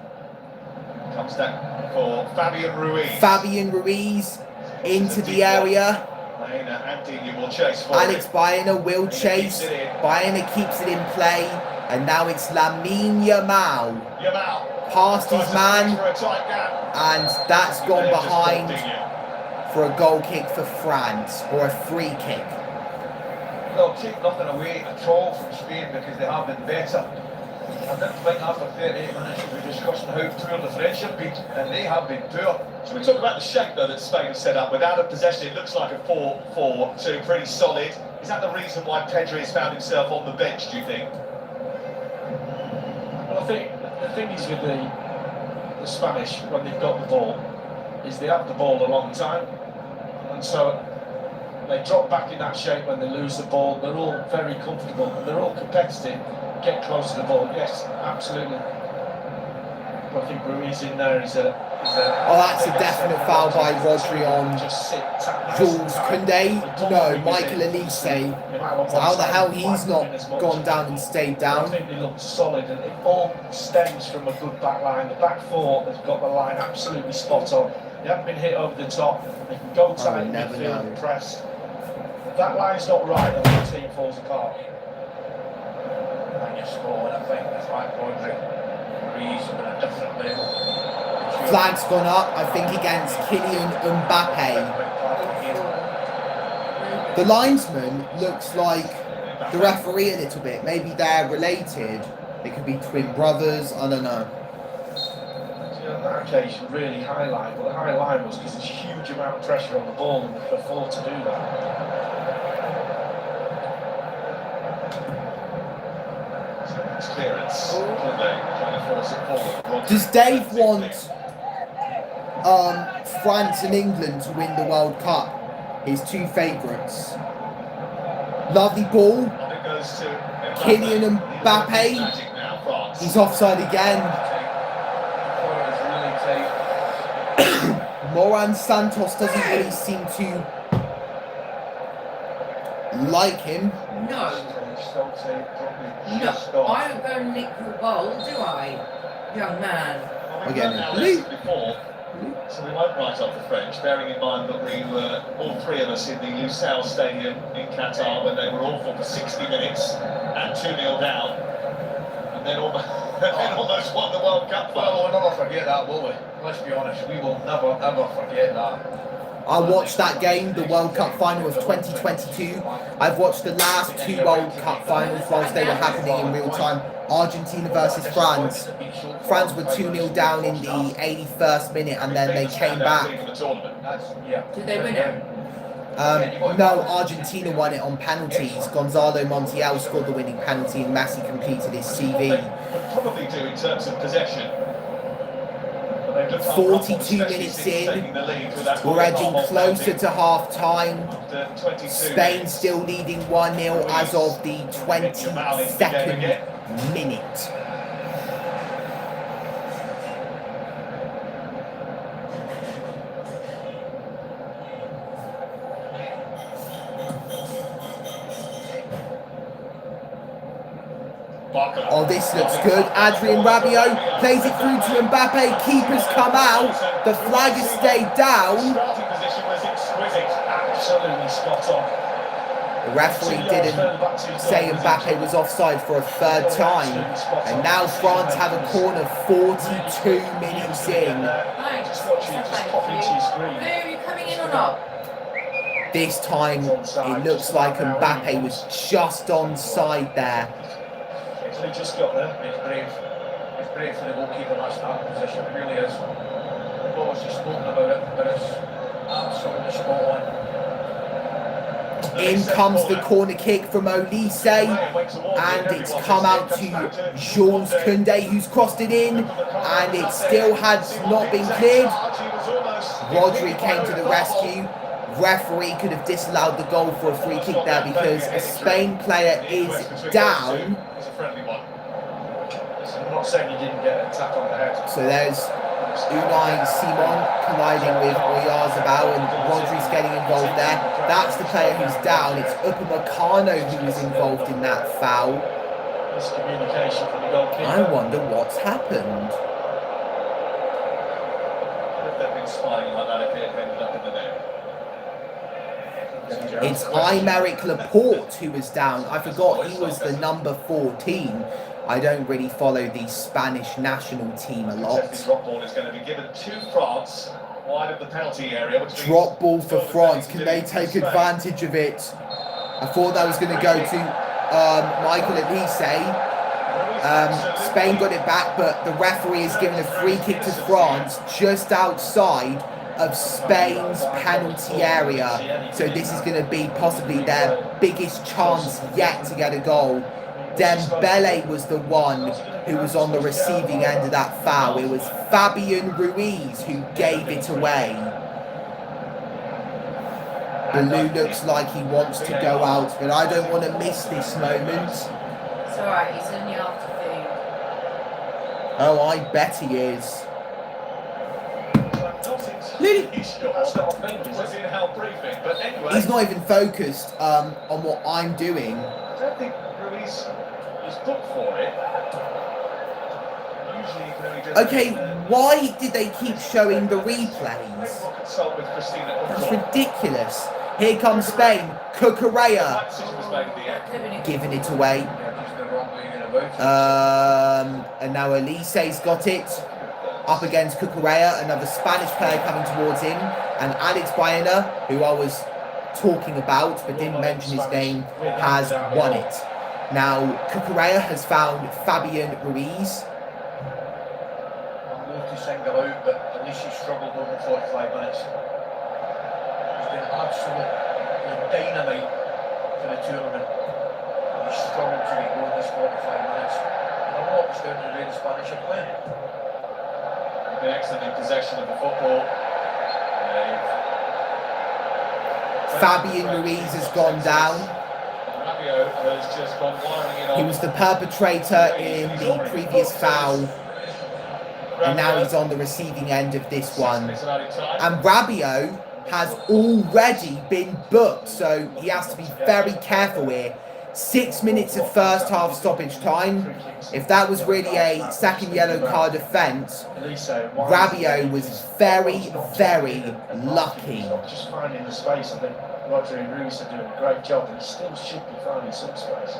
Comes down for Fabian Ruiz. Fabian Ruiz into the area. Andy will chase for Alex it. Baena will chase. Baena keeps it in play. And now it's Lamine Yamal. Yamal. Past his man. For a tight gap. And that's gone They're just behind holding you. for a goal kick for France. Or a free kick. They'll take nothing away at all from Spain because they have been better. I didn't think after 38 minutes we were discussing how poor the French have been, and they have been poor. So we talk about the shape though that Spain have set up. Without a possession, it looks like a 4-4-2, pretty solid. Is that the reason why Pedri has found himself on the bench, do you think? Well, I think the thing is with the Spanish, when they've got the ball, is they have the ball a long time. And so they drop back in that shape when they lose the ball. They're all very comfortable and they're all competitive. Get close to the ball, yes, absolutely. But I think Ruiz in there is a Oh, that's a definite foul by Rodri on just sit, tap, Jules Koundé. No, Michael Elise. So how the hell he's not gone down and stayed I down? think they look solid, and it all stems from a good back line. The back four has got the line absolutely spot on. They haven't been hit over the top. They can go tight in never midfield know. and press. If that line's not right, then the team falls apart. And you're scoring, I think, that's like Rodri. Ruiz at a different level. Flag's gone up, I think, against Kylian Mbappe. The linesman looks like the referee a little bit. Maybe they're related. They could be twin brothers. I don't know. So on that occasion, really high line. Well, the high line was because there's a huge amount of pressure on the ball, and they could afford to do that. Clearance. Trying to force it forward. Does Dave want France and England to win the World Cup? His two favourites. Lovely ball. It goes to Kylian Mbappe. He's offside again. Moran Santos doesn't really seem to like him. No. No, I don't go and nick your bowl, do I, young man? Again, before, so we won't write off the French, bearing in mind that we were, all three of us, in the Lusail Stadium in Qatar when they were awful for 60 minutes and 2-0 down, and then almost won the World Cup. Well, we'll never forget that, will we? Let's be honest, we will never, ever forget that. I watched that game, the World Cup final of 2022. I've watched the last two World Cup finals whilst they were happening in real time. Argentina versus France. France were 2-0 down in the 81st minute and then they came back. Did they win it? No, Argentina won it on penalties. Gonzalo Montiel scored the winning penalty and Messi completed his CV. Would probably do in terms of possession. 42 minutes in, we're edging closer to half-time. Spain still leading 1-0 as of the 22nd minute. Oh, this looks good. Adrien Rabiot plays it through to Mbappe. Keeper's come out. The flag has stayed down. Absolutely spot on. The referee didn't say Mbappe was offside for a third time. And now France have a corner 42 minutes in. Just watch you just pop into your screen. Are you coming in or not? This time it looks like Mbappe was just onside there. He just got there. It's brave. It's brave for the goalkeeper, that starting position. It really is. We've obviously spoken about it, but it's absolutely spot on. In comes the corner kick from Olise, and it's come out to Jules Koundé, who's crossed it in, and it still has not been cleared. Rodri came to the rescue. Referee could have disallowed the goal for a free kick there because a Spain player is down. It's a friendly one. I'm not saying you didn't get a tap on the head. So there's Unai Simon colliding with Oyarzabal, and Rodri's getting involved there. That's the player who's down. It's Upamecano who was involved in that foul. Miscommunication from the goalkeeper. I wonder what's happened. If they've been smiling like that, if it had ended up in the net. It's Aymeric Laporte who was down. I forgot he was the number 14. I don't really follow the Spanish national team a lot. Drop ball is going to be given to France, wide of the penalty area. Drop ball for France. Can they take advantage of it? I thought that was going to go to Michael Olise. Spain got it back, but the referee is giving a free kick to France just outside of Spain's penalty area. So this is going to be possibly their biggest chance yet to get a goal. Dembele was the one who was on the receiving end of that foul. It was Fabian Ruiz who gave it away. Baloo looks like he wants to go out, but I don't want to miss this moment. It's alright, he's only after food. Oh, I bet he is. He's not even focused on what I'm doing. I don't think Ruiz is booked for it. Usually you can only do it. Okay, why did they keep showing the replays? That's ridiculous. Here comes Spain. Cucurella giving it away. And now Olise's got it. Up against Cucurella, another Spanish player coming towards him. And Alex Baena, who I was talking about but didn't mention his name, has won it. Now, Cucurella has found Fabian Ruiz. I'm going to single out, but at least he struggled over 45 minutes. He's been absolutely dynamite for the tournament. He struggled to get going this 45 minutes. And I'm not just down to the way the Spanish are playing. Been excellent in possession of the football. Fabian Ruiz has gone down. Has just gone wiring it on. He was the perpetrator in the previous foul. And now he's on the receiving end of this one. And Rabiot has already been booked, so he has to be very careful here. 6 minutes of first half stoppage time. If that was really a second yellow card offence, Rabiot was very, very lucky. Just finding the space. I think Rodri and Ruiz are doing a great job, and he still should be finding some space.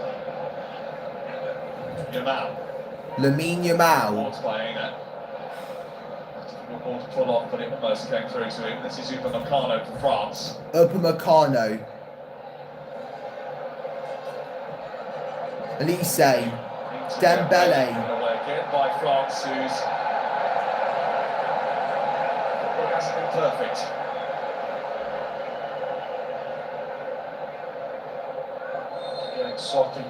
Lamine Yamal. Playing it. Ball to pull off, but it almost came through to him. This is Upamecano for France. Upamecano. Olise. Dembele. By France, who's hasn't been perfect. Getting sloppy.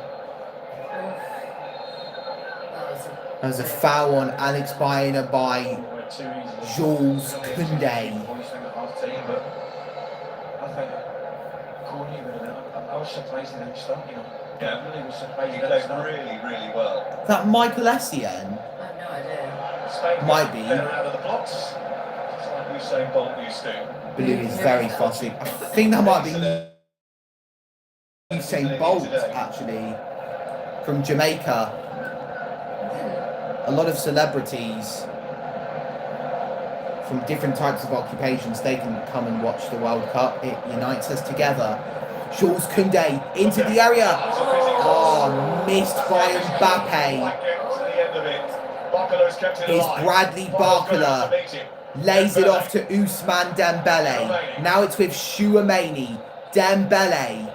There's a foul on Alex Baena by Jules Koundé. I was surprised he didn't start, you know. Yeah, I really was surprised he he played didn't start. really, really well. Is that Michael Essien? I have no idea. Spain Might be. better out of the blocks. Just like Usain Bolt used to. Baloo is very fussy. I think that might be Usain Bolt, actually, from Jamaica. A lot of celebrities from different types of occupations, they can come and watch the World Cup. It unites us together. Jules Koundé into the area. Oh, missed by Mbappe. Here's Bradley Barcola. Lays it off to Ousmane Dembele. Now it's with Chouameni. Dembele.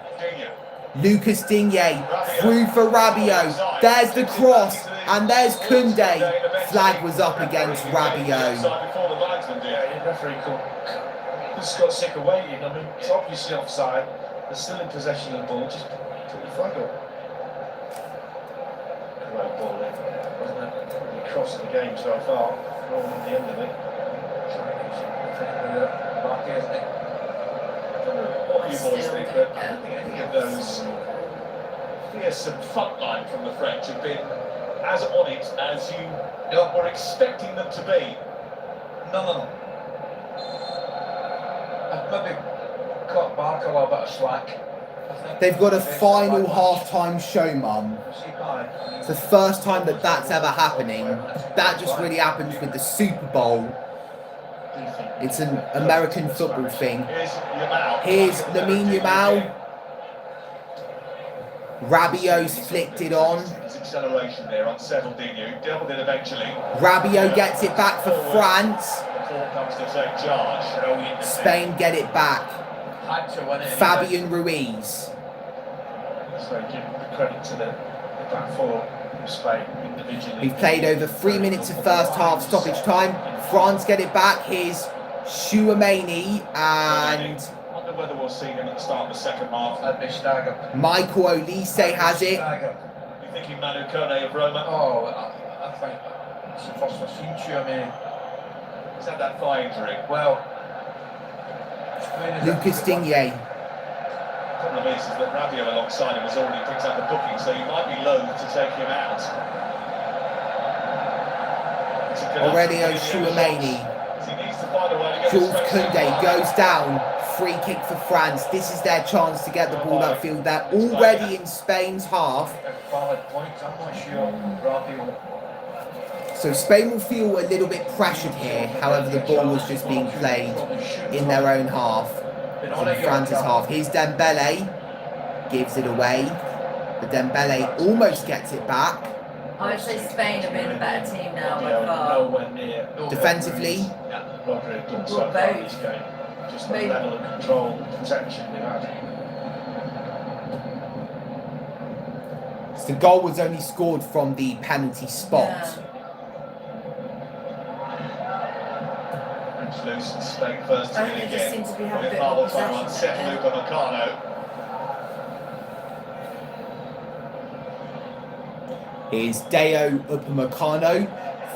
Lucas Digne through for Rabiot. There's the cross. And there's Koundé. Flag was up against Rabiot. Yeah, referee just got sick of waiting. I mean, it's obviously offside. They're still in possession of the ball. Just put the flag up. Great ball in, wasn't it? Really crossing the game so far. Rolling at the end of it. What you boys think, but I don't think any of those fearsome front line from the French have been as on it as you were expecting them to be. No. I'd maybe cut Barker a little bit of slack. They've got a final half-time show, Mum. It's the first time that that's ever happening. That just really happens with the Super Bowl. It's an American football thing. Here's Lamine Yamal. Rabiot's flicked it on. Acceleration there, unsettled Digne, doubled it eventually. Rabiot gets it back for France. Comes to take charge. Spain get it back. Fabian Ruiz. So give the credit to the back four of Spain individually. We've played over 3 minutes of first half stoppage time. France get it back. Here's Chouameni and I wonder whether we'll see him at the start of the second half. Michael Olise has it. You thinking Manu Kone of Roma? Oh, I think it's the first I've seen Chouameni. He's had that thigh injury. Well, Lucas Digne. The problem is that Rabiot alongside him has already picked up the booking, so you might be loath to take him out. Aurelio Chouameni. Jules Koundé goes down. Free kick for France. This is their chance to get the ball upfield. They're already in Spain's half. valid points. I'm not sure Rabiot. So Spain will feel a little bit pressured here. However, the ball was just being played in their own half, from France's half. Here's Dembele, gives it away. But Dembele almost gets it back. I would say Spain have been a better team now by far. Nowhere near. Defensively, Rodri done so far in this game. Just the level of control, protection they've had. so the goal was only scored from the penalty spot. Loose and Spain first to win Only just again. seem to be having a With bit more Marvel trying to possession. unset Luca Meccano. Here's Deo Upamecano,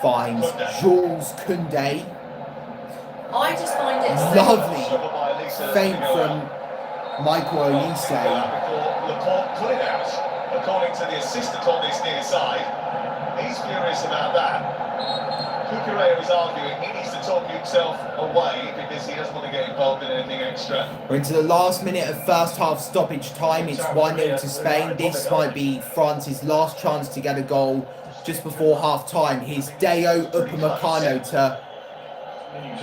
finds Jules Koundé. I just find it Lovely feint from Michael Olise. Laporte put it out, according to the assistant on this near side. He's furious about that. Cucurella is arguing he needs to talk himself away because he doesn't want to get involved in anything extra. We're into the last minute of first half stoppage time. It's 1-0 to Spain. This might be France's last chance to get a goal just before half time. Here's Deo Upamecano to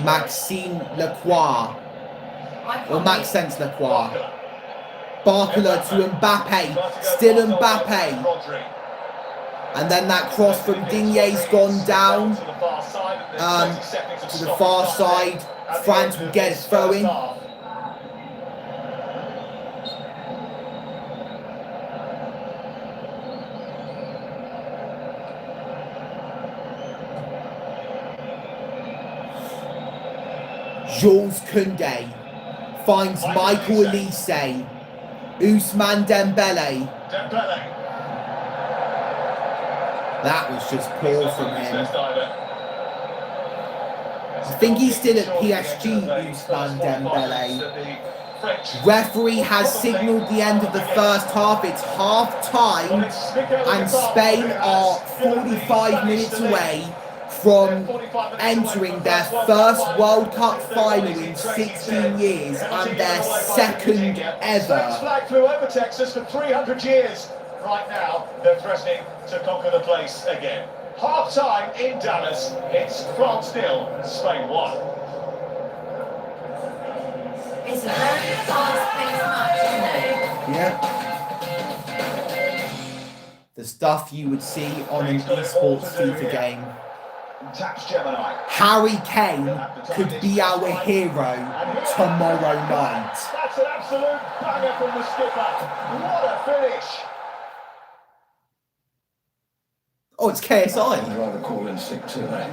Maxime Lacroix. Or Maxence Lacroix. Barcola to Mbappe. Still Mbappe. And then that cross from Digne's gone down to the far side. France will get it throw-in. Jules Koundé finds Michael Olise. Ousmane Dembele. That was just poor from him. I think he's still at PSG, Ousmane Dembele. Referee has signalled the end of the first half. It's half time and Spain are 45 minutes away from entering their first World Cup final in 16 years and their second ever. Flag flew over Texas for 300 years. Right now, they're threatening to conquer the place again. Half time in Dallas. It's France 0, Spain 1. It's a very fast-paced match, isn't it? Yeah. The stuff you would see on an esports FIFA game. Harry Kane could be our hero tomorrow night. That's an absolute banger from the skipper. What a finish. Oh, it's KSI. I'd rather call in sick today.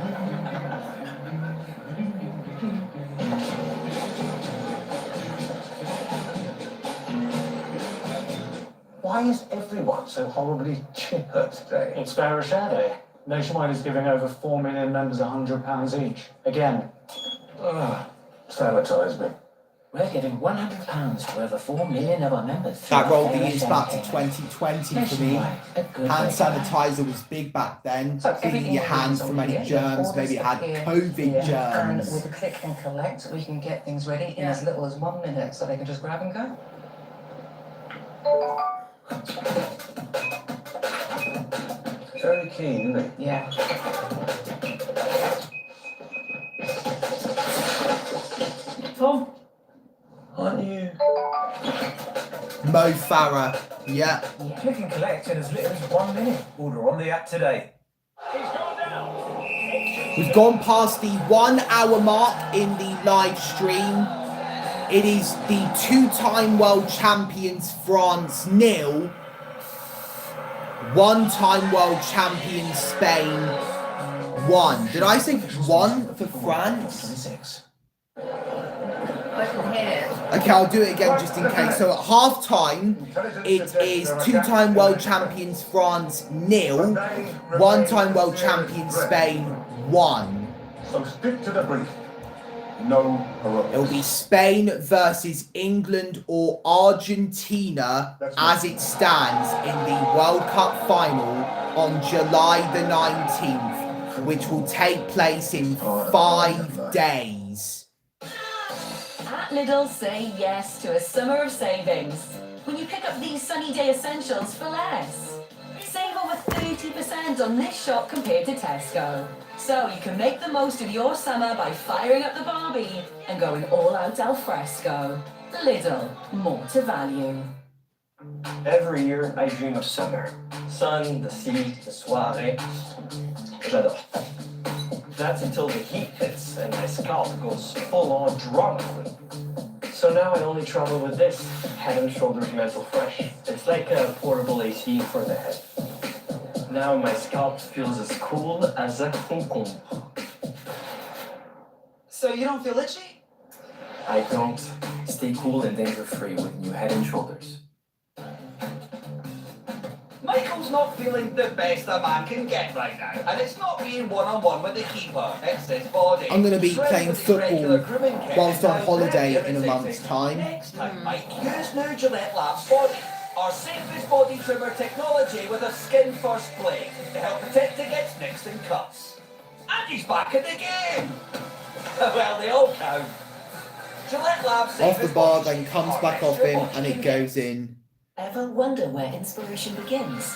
Why is everyone so horribly chipper today? It's Fair Share Day. Nationwide is giving over 4 million members £100 each. Again. Sanitise me. We're giving £100 to over 4 million of our members. That rolled the years back to 2020 for me. Hand sanitizer was big back then. Cleaning your hands from any germs. Maybe it had COVID germs. And with a click and collect, we can get things ready in as little as 1 minute, so they can just grab and go. Very keen, isn't he? Yeah. Tom? Aren't you? Mo Farah. Yeah. Click and collect in as little as 1 minute. Order on the app today. We've gone past the 1 hour mark in the live stream. It is the 2-time world champions France 0. 1-time world champion Spain 1. Did I say 1 for France? I can hear it. Okay, I'll do it again just in case. So at half time, it is 2-time world champions France 0. 1-time world champion Spain 1. So stick to the brief. No heroics. It'll be Spain versus England or Argentina as it stands in the World Cup final on July the 19th, which will take place in 5 days. At Lidl, say yes to a summer of savings when you pick up these sunny day essentials for less. Save over 30% on this shop compared to Tesco. So you can make the most of your summer by firing up the Barbie and going all out al fresco. Lidl, more to value. Every year I dream of summer. Sun, the sea, the soirée. J'adore. That's until the heat hits and my scalp goes full-on drama queen. So now I only travel with this Head & Shoulders Mental Fresh. It's like a portable AC for the head. Now my scalp feels as cool as a concombre. So you don't feel itchy? I don't. Stay cool and danger-free with new Head & Shoulders. Michael's not feeling the best a man can get right now, and it's not being one-on-one with the keeper. It's his body. I'm going to be playing football whilst on holiday in a month's time. Next time, Mike, use new Gillette Labs Body, our safest body trimmer technology with a skin-first blade to help protect against nicks and cuts. And he's back in the game! Well, they all count. Gillette Labs Off the bar, then comes back off him, and it goes in. Ever wonder where inspiration begins?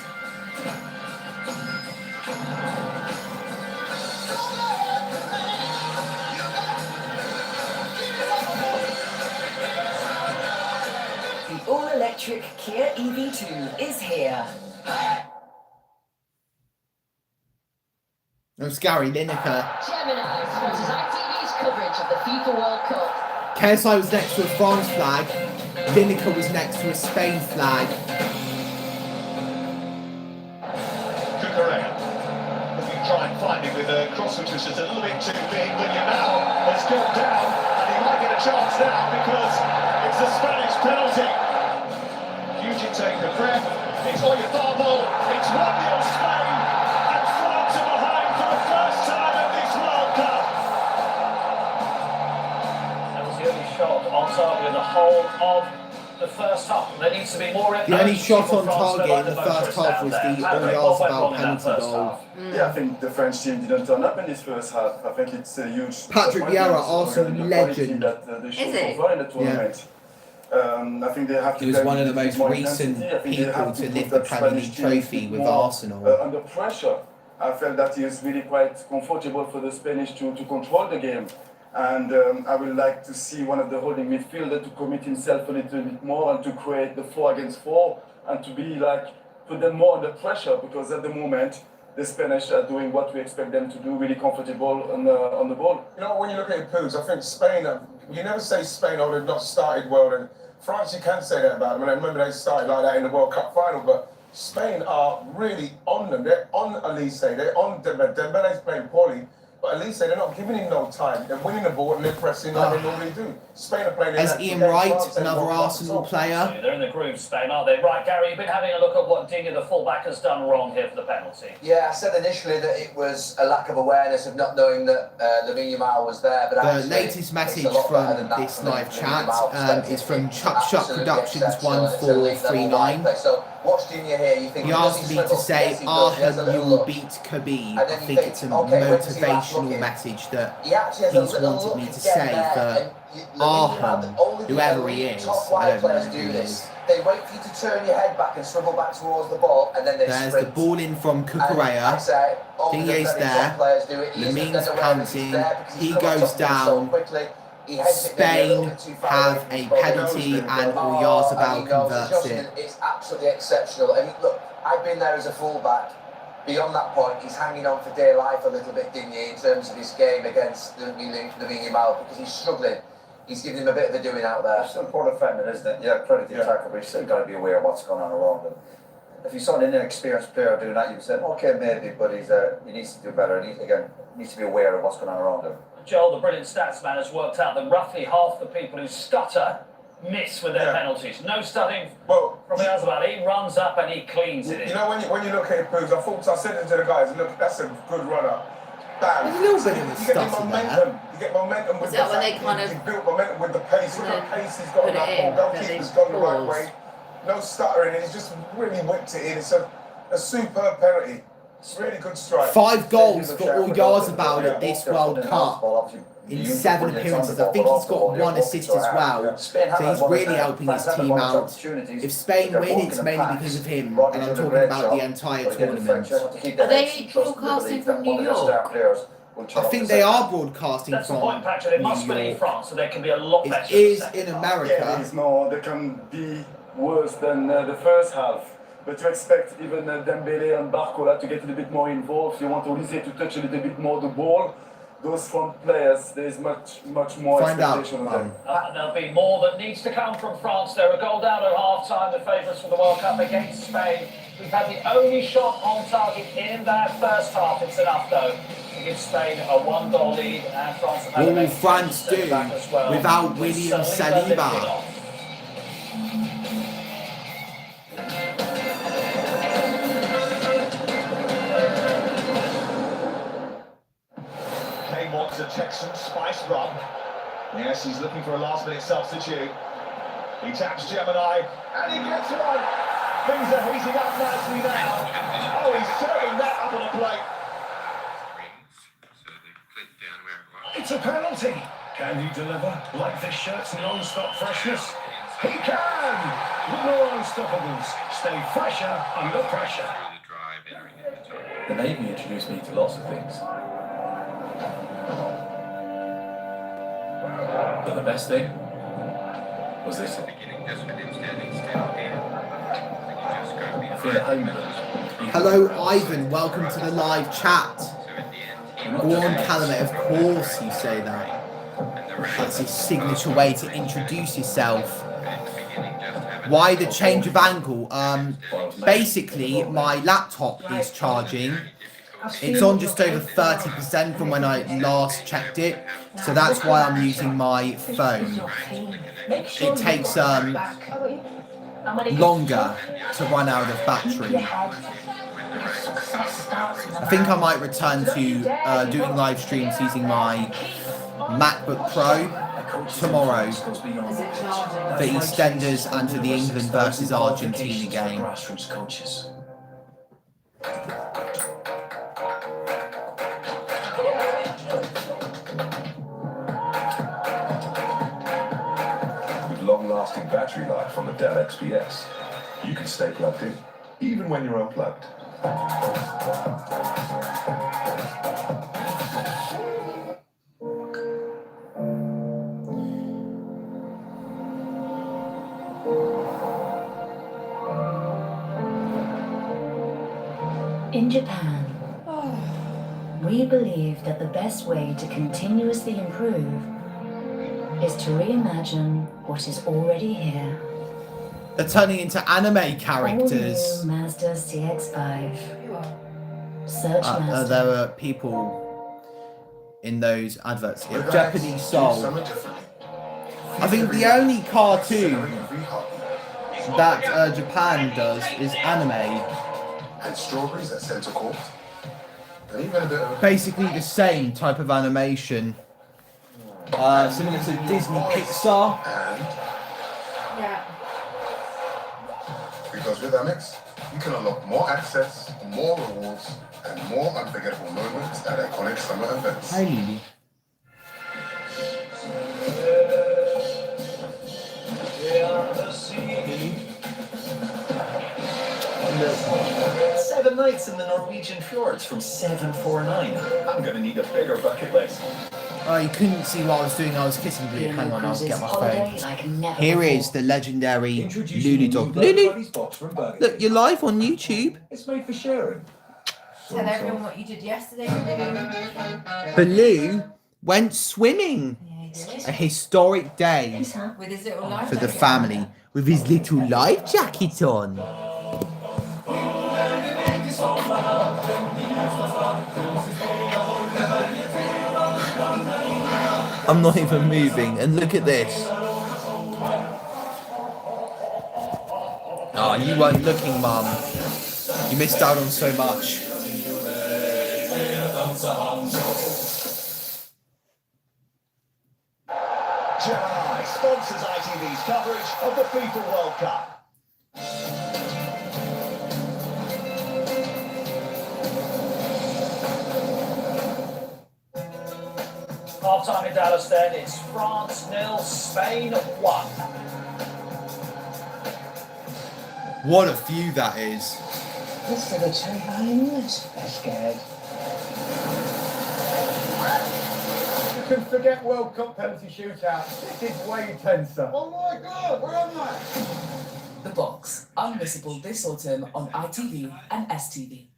The all-electric Kia EV2 is here. No, it's Gary Lineker. Gemini sponsors ITV's coverage of the FIFA World Cup. KSI was next to a France flag. Lineker was next to a Spain flag. Cucurella looking to try and find it with a cross which was just a little bit too big. William now has gone down and he might get a chance now because it's a Spanish penalty. Huge intake of breath. It's Oyarzabal. It's 1-0 Spain and France are behind for the first time at this World Cup. That was the only shot on target in the whole of the first half. There needs to be more. The only shot on target in the first half was the Oyarzabal penalty goal. Yeah, I think the French team didn't turn up in this first half. I think it's a huge. Patrick Vieira, Arsenal legend. Is it? In the tournament. I think they have to. He was one of the most recent people to lift the Premier League trophy with Arsenal. Under pressure, I felt that he is really quite comfortable for the Spanish to control the game. And I would like to see one of the holding midfielder to commit himself a little bit more and to create the 4 against 4 and to be like, put them more under pressure, because at the moment, the Spanish are doing what we expect them to do, really comfortable on the ball. You know, when you look at the Poos, I think Spain, you never say Spain, oh, they've not started well. And France, you can say that about them. And I remember they started like that in the World Cup final, but Spain are really on them. They're on Elise, they're on Dembele. Dembele's playing poorly, but Elise, they're not giving him no time. They're winning the ball and they're pressing like they normally do. Spain are playing... As Ian Wright, another Arsenal player. They're in the groove, Spain, aren't they? Right, Gary, you've been having a look at what Digne, the fullback, has done wrong here for the penalty. Yeah, I said initially that it was a lack of awareness of not knowing that Lamine Yamal was there. But the latest message from this live chat is from Chuck Productions 1439. So watch Digne here. You think he asked me to say, Arham, you will beat Khabib. I think it's a motivational message that he's wanted me to say for Arham, whoever he is. I don't know who he is. They wait for you to turn your head back and swivel back towards the ball, and then they There's sprint. the ball in from Cucurella. Digne's there. Lamine's pouncing. He goes down. Spain have a penalty and Oyarzabal converts it. It's absolutely exceptional. I mean, look, I've been there as a fullback. Beyond that point, he's hanging on for dear life a little bit, Digne, in terms of his game against Lamine Yamal, because he's struggling. He's giving him a bit of a doing out there. It's still poor defending, isn't it? Yeah, credit the attacker, but you've still got to be aware of what's going on around him. If you saw an inexperienced player doing that, you'd say, okay, maybe, but he needs to do better. He needs to be aware of what's going on around him. Joel, the brilliant stats man, has worked out that roughly half the people who stutter miss with their penalties. No stuttering from Oyarzabal. He runs up and he cleans it in. You know, when you look at it, Poos, I said it to the guys, look, that's a good runner. Bam. There's a little bit of a You get momentum. You get momentum with that when they kind of you built momentum with the pace. Look at the pace he's got on that ball. Goalkeeper's gone the right way. No stuttering, and he's just really whipped it in. It's a superb penalty. It's a really good strike. 5 goals for Oyarzabal at this World Cup in 7 appearances. I think he's got 1 assist as well. So he's really helping his team out. If Spain win, it's mainly because of him. And I'm talking about the entire tournament. Are they broadcasting from New York? I think they are broadcasting That's from the point, Patrick. They must be in France, so they can be a lot better. It is in America. Yeah, it's no, they can be worse than the first half. But you expect even Dembele and Barcola to get a little bit more involved. You want Olise to touch a little bit more the ball. Those front players, there's much more expectation of them. There'll be more that needs to come from France. They're a goal down at half-time, the favourites for the World Cup against Spain. We've had the only shot on target in that first half. It's enough, though, to give Spain a 1-goal lead, and France have had What will France do without William Saliba? Wants to check some spice run. Yes, he's looking for a last-minute substitute. He taps Gemini, and he gets one. Things are heating up nicely now. Oh, he's serving that up on a plate. It's a penalty. Can he deliver like this shirt's non-stop freshness? He can! No unstoppables. Stay fresher under pressure. The Navy introduced me to lots of things. But the best thing was this. I feel at home with them. Hello, Ivan. Welcome to the live chat. Go on, Calumet. Of course you say that. That's his signature way to introduce yourself. Why the change of angle? Basically, my laptop is charging. It's on just over 30% from when I last checked it, so that's why I'm using my phone. It takes longer to run out of battery. I think I might return to doing live streams using my MacBook Pro tomorrow for EastEnders and for the England versus Argentina game. Long-lasting battery life from the Dell XPS. You can stay plugged in, even when you're unplugged. In Japan, we believe that the best way to continuously improve is to reimagine what is already here. They're turning into anime characters. All new Mazda CX-5. Search Mazda. There are people in those adverts. Yeah, Japanese sold. I think the only cartoon that Japan does is anime. And strawberries at centre court. And even a bit of Basically the same type of animation. Similar to Disney Pixar. Yeah. Because with Amex, you can unlock more access, more rewards, and more unforgettable moments at iconic summer events. Hi, Lily. 7 nights in the Norwegian fjords from 749. I'm gonna need a bigger bucket list. Oh, you couldn't see what I was doing. I was kissing Blue. Hang on, I'll get my phone. Here is the legendary Lulu dog. Lulu, look, you're live on YouTube. It's made for sharing. Tell everyone what you did yesterday. Baloo went swimming. A historic day With his little life for the jacket. family with his little life jacket on. I'm not even moving, and look at this. Oh, you weren't looking, Mum. You missed out on so much. Gemini sponsors ITV's coverage of the FIFA World Cup. Half time in Dallas then, it's France 0, Spain 1. What a view that is. This is a 29 minutes. I'm scared. You can forget World Cup penalty shootout. This is way tenser. Oh my God, where am I? The Box, unmissable this autumn on ITV and STV.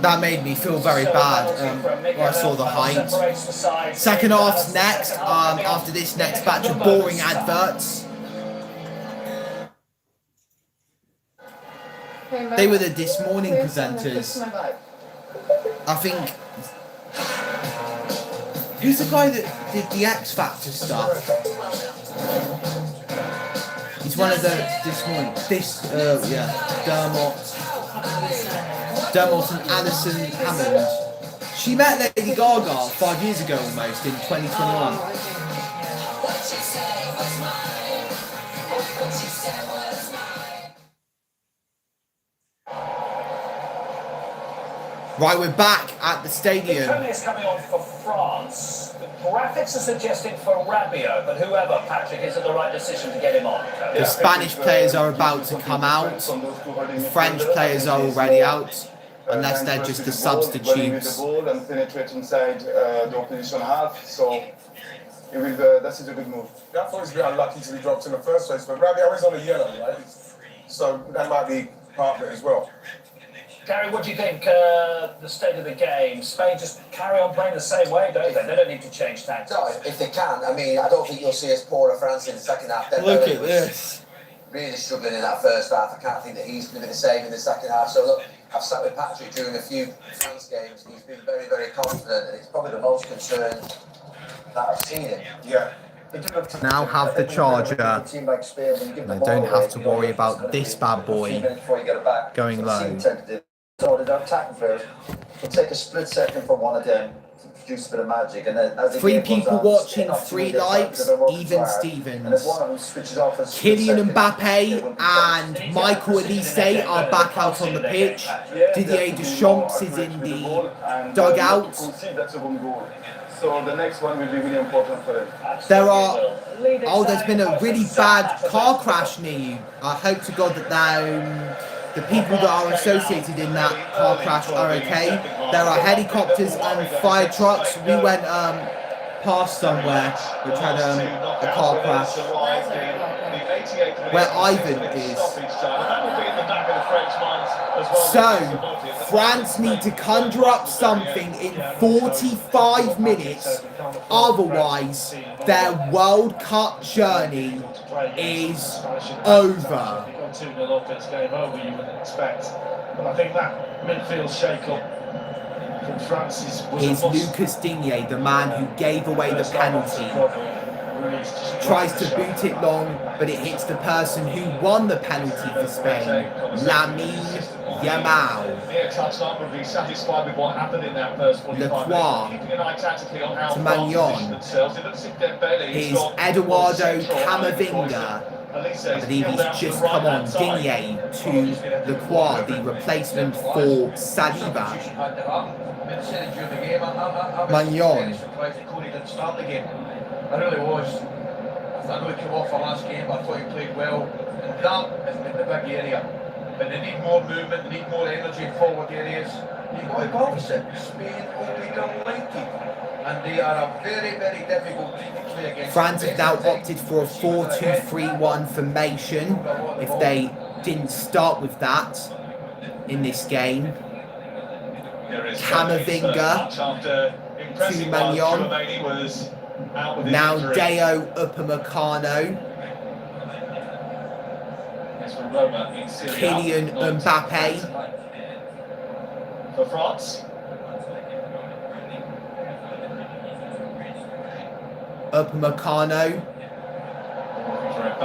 That made me feel very bad when I saw the height. Second half's next, after this next batch of boring adverts. They were the This Morning presenters. I think... Who's the guy that did the X Factor stuff? He's one of the This Morning... Dermot and Alison Hammond. She met Lady Gaga 5 years ago almost, in 2021. Right, we're back at the stadium. Is coming on for France. The graphics are suggesting for Rabiot, but whoever, Patrick, is it the right decision to get him on? The Spanish players are about to come out. The French players are already out. Unless they're just the substitutes. The ball and penetrate inside the opposition half, so that is a good move. I thought he was a bit unlucky to be dropped in the first place, but Rabiot is on a yellow, right? So that might be part of it as well. Gary, what do you think, the state of the game? Spain just carry on playing the same way, don't they? They don't need to change tactics. No, if they can. I mean, I don't think you'll see us poorer France in the second half. Look at this. Really struggling in that first half. I can't think that he's going to be the same in the second half. So look, I've sat with Patrick during a few France games, and he's been very, very confident, and it's probably the most concerned that I've seen him. Yeah. Now have the charger. And I don't have to worry about this bad boy going low. So the attacking players will take a split second for one of them to produce a bit of magic, and then as the 3 game goes people on, watching, spin off 3 to the likes, side, they're even hard. Stevens. And if one of them switches off for a split Kylian second, Mbappe and Michael Elise are back out on the pitch. Didier Deschamps is in the dugout. So the next one will be really important for them. There's been a really bad car crash near you. I hope to God that the people that are associated in that car crash are okay. There are helicopters and fire trucks. We went past somewhere which had a car crash. Where Ivan is. That will be in the back of the So, France need to conjure up something in 45 minutes, otherwise their World Cup journey is over. 2-0 up, it's game over, you wouldn't expect. But I think that midfield shake-up from France Here's Lucas Digne, the man who gave away the penalty. Tries to boot it long, but it hits the person who won the penalty for Spain, Lamine Yamal. Lacroix to Magnon. Here's Eduardo Camavinga. I believe he's just come on. Digne to Lacroix, the replacement for Saliba. Magnon. I really was. I know he came off the last game, but I thought he played well. And that has been the big area. But they need more movement, they need more energy in forward areas. You've got to go opposite. Spain will be delighted. And they are a very, very difficult team to play against. France have now opted for a 4-2-3-1 formation. If they didn't start with that in this game. Camavinga to Magnon. Now Deo Upamecano. Kylian Mbappe. For France. Upamecano.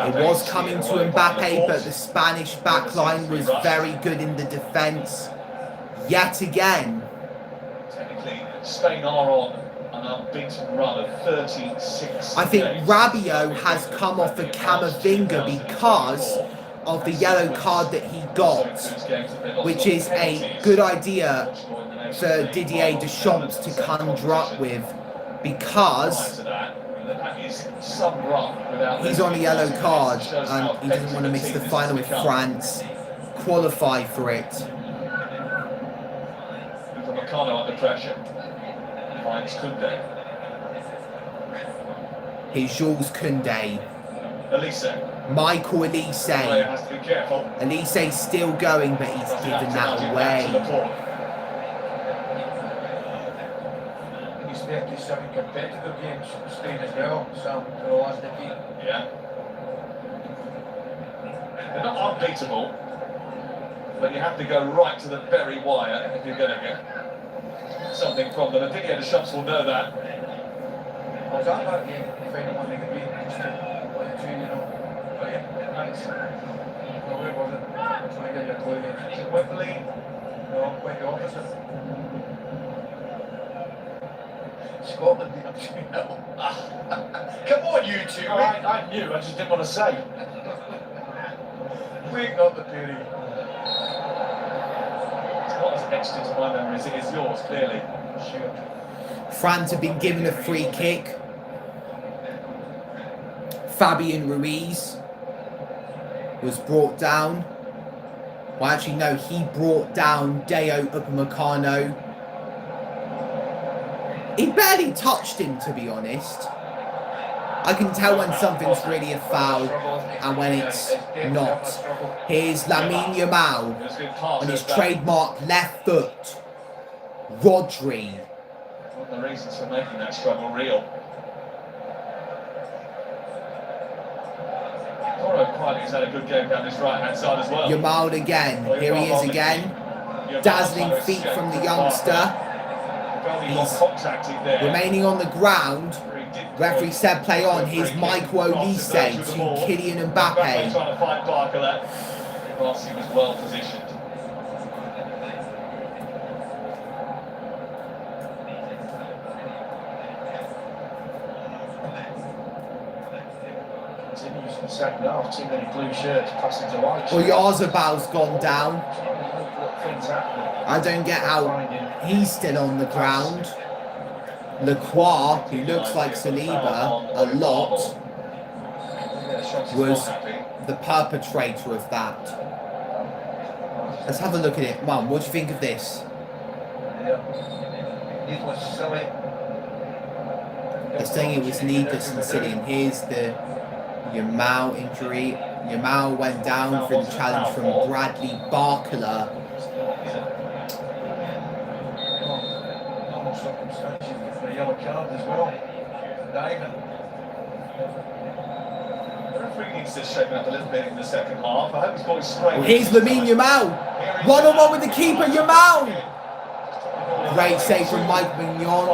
It was coming to Mbappe, but the Spanish backline was very good in the defence. Yet again. Technically, Spain are on an unbeaten run of 36. I think Rabiot has come off of Camavinga because of the yellow card that he got, which is a good idea for Didier Deschamps to conjure up with, because he's on a yellow card and he doesn't want to miss the final if France qualify for it. Upamecano under pressure. Finds Koundé. Here's Jules Koundé. Elise. Michael Elise. Has to be careful. Elise's still going, but he's given that away. He's 37 competitive games for Spain as well, Sam, for the last decade. Yeah. They're not unbeatable, but you have to go right to the very wire if you're going to get something from them. I think Deschamps will know that. I was at that game, the final one they could beat, just to let you know. But yeah, thanks. Well, where was it? I'm trying to get you a clue. Is it Wembley? No, quite the opposite. Scotland beat them 2-0. Come on, you two. I knew, I just didn't want to say. Wake up the theory. It's not as extra to my memory as it is yours, clearly. Sure. France have been given a free kick. Fabian Ruiz was brought down. Well, actually, no, he brought down Deo Upamecano. He barely touched him, to be honest. I can tell when something's really a foul and when it's not. Here's Lamine Yamal on his trademark left foot. Rodri. What are the reasons for making that struggle real? Quietly's had a good game down this right-hand side as well. Yamal again. Here he is again. Dazzling feet from the youngster. He's remaining on the ground. Referee said play on. Here's Michael Olise to Kylian Mbappe. Trying to fight Barcola. Whilst he was well positioned. Continues in the second half. Too many blue shirts passing to white shirts. Oyarzabal's gone down. I don't get how he's still on the ground. Lacroix, who looks like Saliba a lot, was the perpetrator of that. Let's have a look at it. Mum, what do you think of this? Needless, silly. They're saying it was needless and silly, and here's the Yamal injury. Yamal went down for the challenge from Bradley Barkala. Normal circumstances for a yellow card as well. Diving. The referee needs to shape up a little bit in the second half. I hope he's got his straight. Well, here's Lamine Yamal. 1-on-1 with the keeper, Yamal. Great save from Mike Mignon.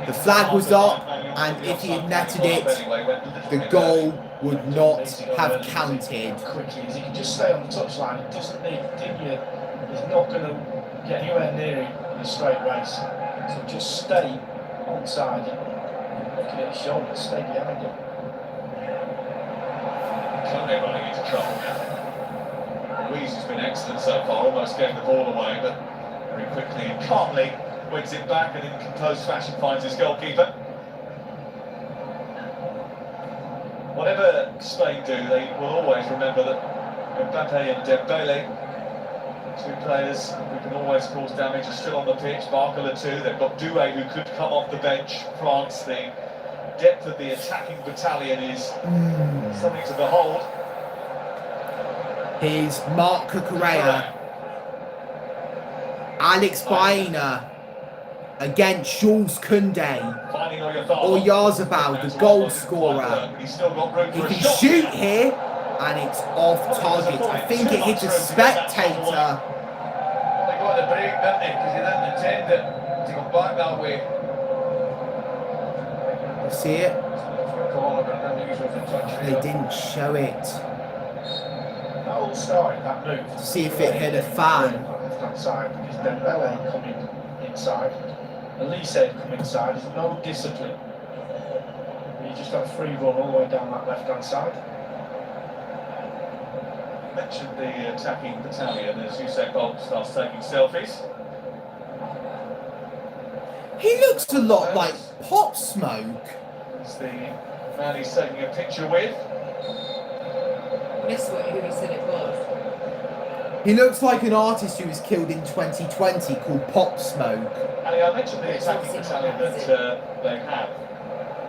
The flag was up, and if he had netted it, the goal would not have counted. Quickly, as he can just stay on the touchline. It doesn't need Digne. He's not going to get anywhere near him in a straight race. So just stay onside. Looking at his shoulders, stay behind him. Sunday running into trouble. Louise has been excellent so far, almost gave the ball away, but very quickly and calmly wins it back and in composed fashion finds his goalkeeper. Whatever Spain do, they will always remember that Mbappe and Dembele, two players who can always cause damage, are still on the pitch. Barkala too. They've got Doué who could come off the bench. France, the depth of the attacking battalion is something to behold. Here's Marc Cucurella. Alex Baena against Jules Koundé. Oyarzabal, the goal scorer. He can shoot here, and it's off target. I think it hits a spectator. They got the break, didn't they? Because he didn't intend it to go back that way. See it? They didn't show it. That all started, that move. See if it hit a fan. Left-hand side, because Dembele coming inside. Elise come inside. There's no discipline. You just have a free run all the way down that left-hand side. Mentioned the attacking battalion as Usain Bolt starts taking selfies. He looks a lot like Pop Smoke. It's the man he's taking a picture with. Guess what? Who he said it was? He looks like an artist who was killed in 2020 called Pop Smoke. And I mentioned the attacking battalion that they have.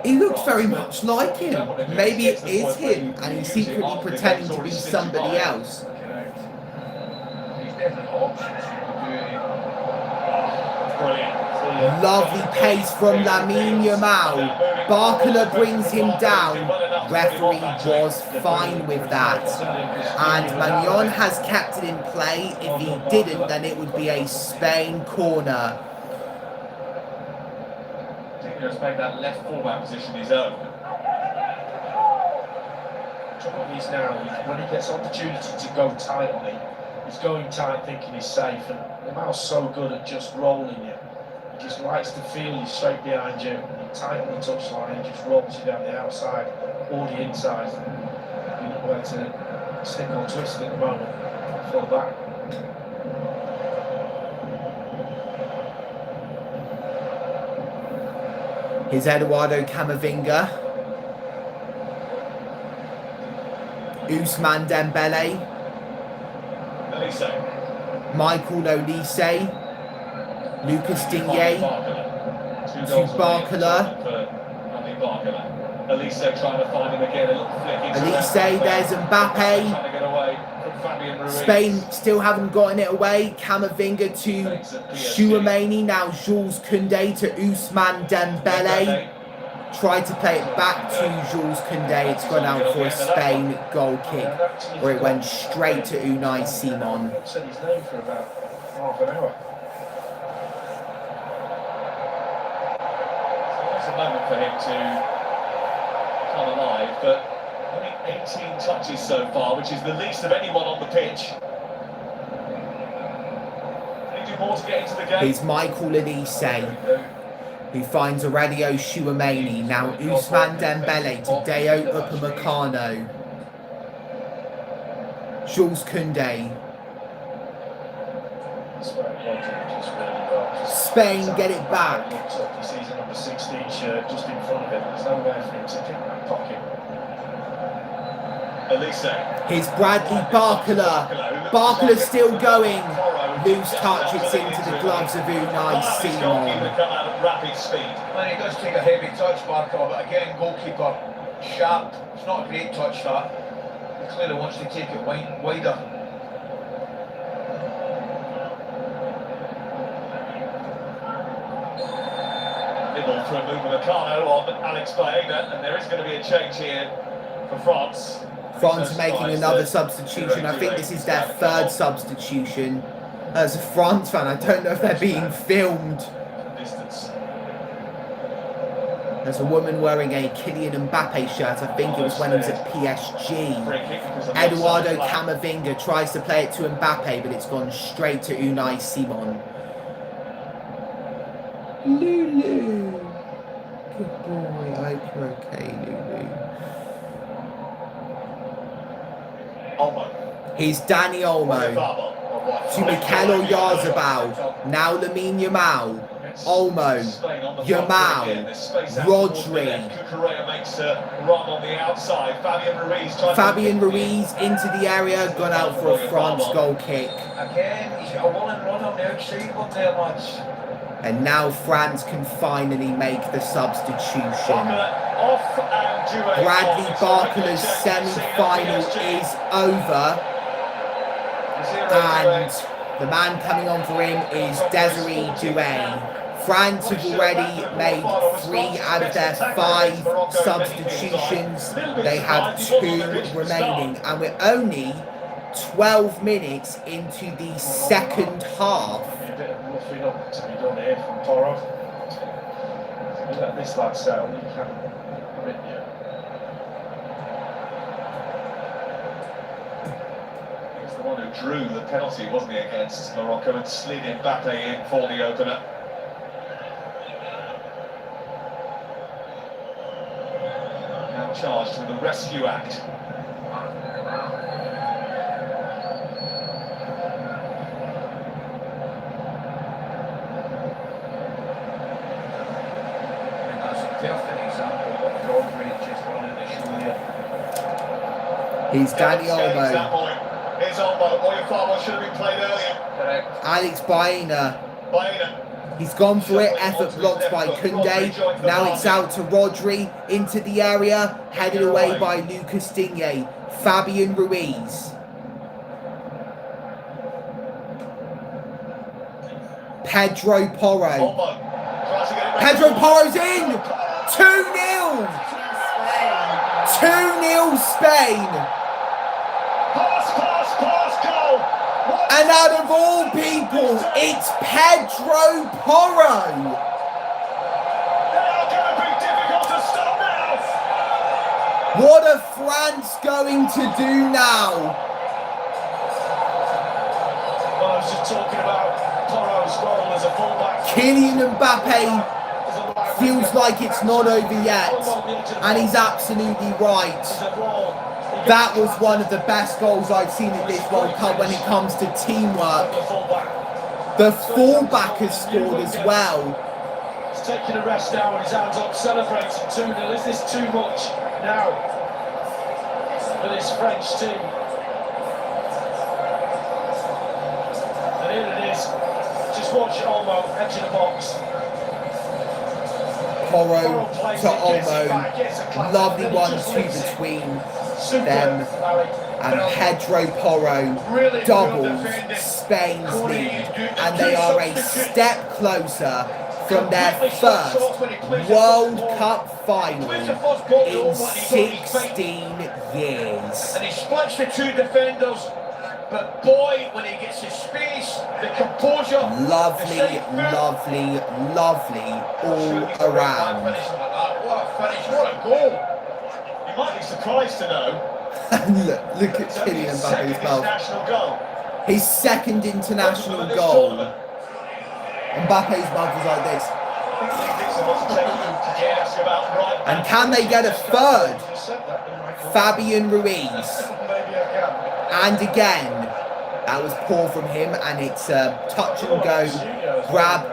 He looks very much like him. Maybe it is him, and he's secretly pretending to be somebody else. Lovely pace from Lamine Yamal. Barkala brings him down. Referee was fine with that. And Magnon has kept it in play. If he didn't, then it would be a Spain corner. Has made that left fullback position his own. Trouble is now, when he gets opportunity to go tight on it, he's going tight thinking he's safe, and Yamal's so good at just rolling you. He just likes to feel you straight behind you, tight on the touchline, and just rolls you down the outside or the inside. You know where to stick or twist at the moment. Full back. Here's Eduardo Camavinga. Ousmane Dembele. Elise. Michael Olise. Lucas Digne. To Barkala. Elise trying to find him again. A little flick into Elise, there's Mbappe. Trying to get away from Fabian Ruiz. Spain still haven't gotten it away. Camavinga to Chouameni. Now Jules Koundé to Ousmane Dembele. Tried to play it back to Jules Koundé. It's gone out for a Spain goal kick, where it went straight to Unai Simon. Said his name for about half an hour. It's a moment for him to come alive, but only 18 touches so far, which is the least of anyone on the pitch. Can he do more to get into the game? Here's Michael Elise, who finds Aurelio Chouameni. Now Ousmane Dembele to Deo Upamecano. Jules Koundé. Spain get it back. He sees a number 16 shirt just in front of him. There's nowhere for him to get that pocket. Elise. Here's Bradley Barkala. Barkala's still going. Loose touch, it's into the gloves of Unai Simon. Rapid speed. Man, he does take a heavy touch, Barkala, but again, goalkeeper sharp. It's not a great touch, that. clearly wants to take it wider. Nibble for a move of Meccano on Alex Baena, and there is going to be a change here for France. France making another substitution. I think this is their third substitution. As a France fan, I don't know if they're being filmed. There's a woman wearing a Kylian Mbappe shirt. I think it was when he was at PSG. Eduardo Camavinga tries to play it to Mbappe, but it's gone straight to Unai Simon. Lulu. Good boy. I hope you're okay, Lulu. Olmo. Here's Dani Olmo. To Mikel Oyarzabal. Now Lamine Yamal. Olmo. Yamal. Rodri. Fabian Ruiz into the area. Gone out for a France goal kick. Again, he's got a willing run on the outside one there, lads. And now France can finally make the substitution. Bradley Barcola's semi-final is over. And the man coming on for him is Desiree Douay. France have already made 3 out of their 5 substitutions. They have 2 remaining. And we're only 12 minutes into the second half. Nothing up to be done here from Toro. So let this lad settle, you can win you. He's the one who drew the penalty, wasn't he, against Morocco, and slid Mbappe in for the opener. Now charged with the rescue act. He's Dani Olmo. Here's Olmo. Oyarzabal should have been played earlier. Alex Baena. He's gone for it. Effort blocked by Koundé. Now it's out to Rodri into the area. Headed away by Lucas Digne. Fabian Ruiz. Pedro Porro. Pedro Porro's in! 2-0! 2-0 Spain! And out of all people, it's Pedro Porro! What are France going to do now? Well, I was just talking about Porro's role as a fullback. Kylian Mbappe feels like it's not over yet, and he's absolutely right. That was one of the best goals I've seen at this World Cup when it comes to teamwork. The fullback has scored as well. He's taking a rest now with his hands up, celebrating 2-0. Is this too much now for this French team? And here it is. Just watch Olmo edge of the box. Porro to Olmo. Lovely 1-2 between them. And Pedro Porro doubles Spain's lead. And they are a step closer from their first World Cup final in 16 years. And he splits the 2 defenders. But boy, when he gets his space, the composure... Lovely, lovely, lovely all around. What a finish, what a goal. You might be surprised to know. look at Kylian Mbappe's mouth. His second international goal. Mbappe's mouth was like this. And can they get a third? Fabian Ruiz. And again, that was poor from him, and it's a touch and go grab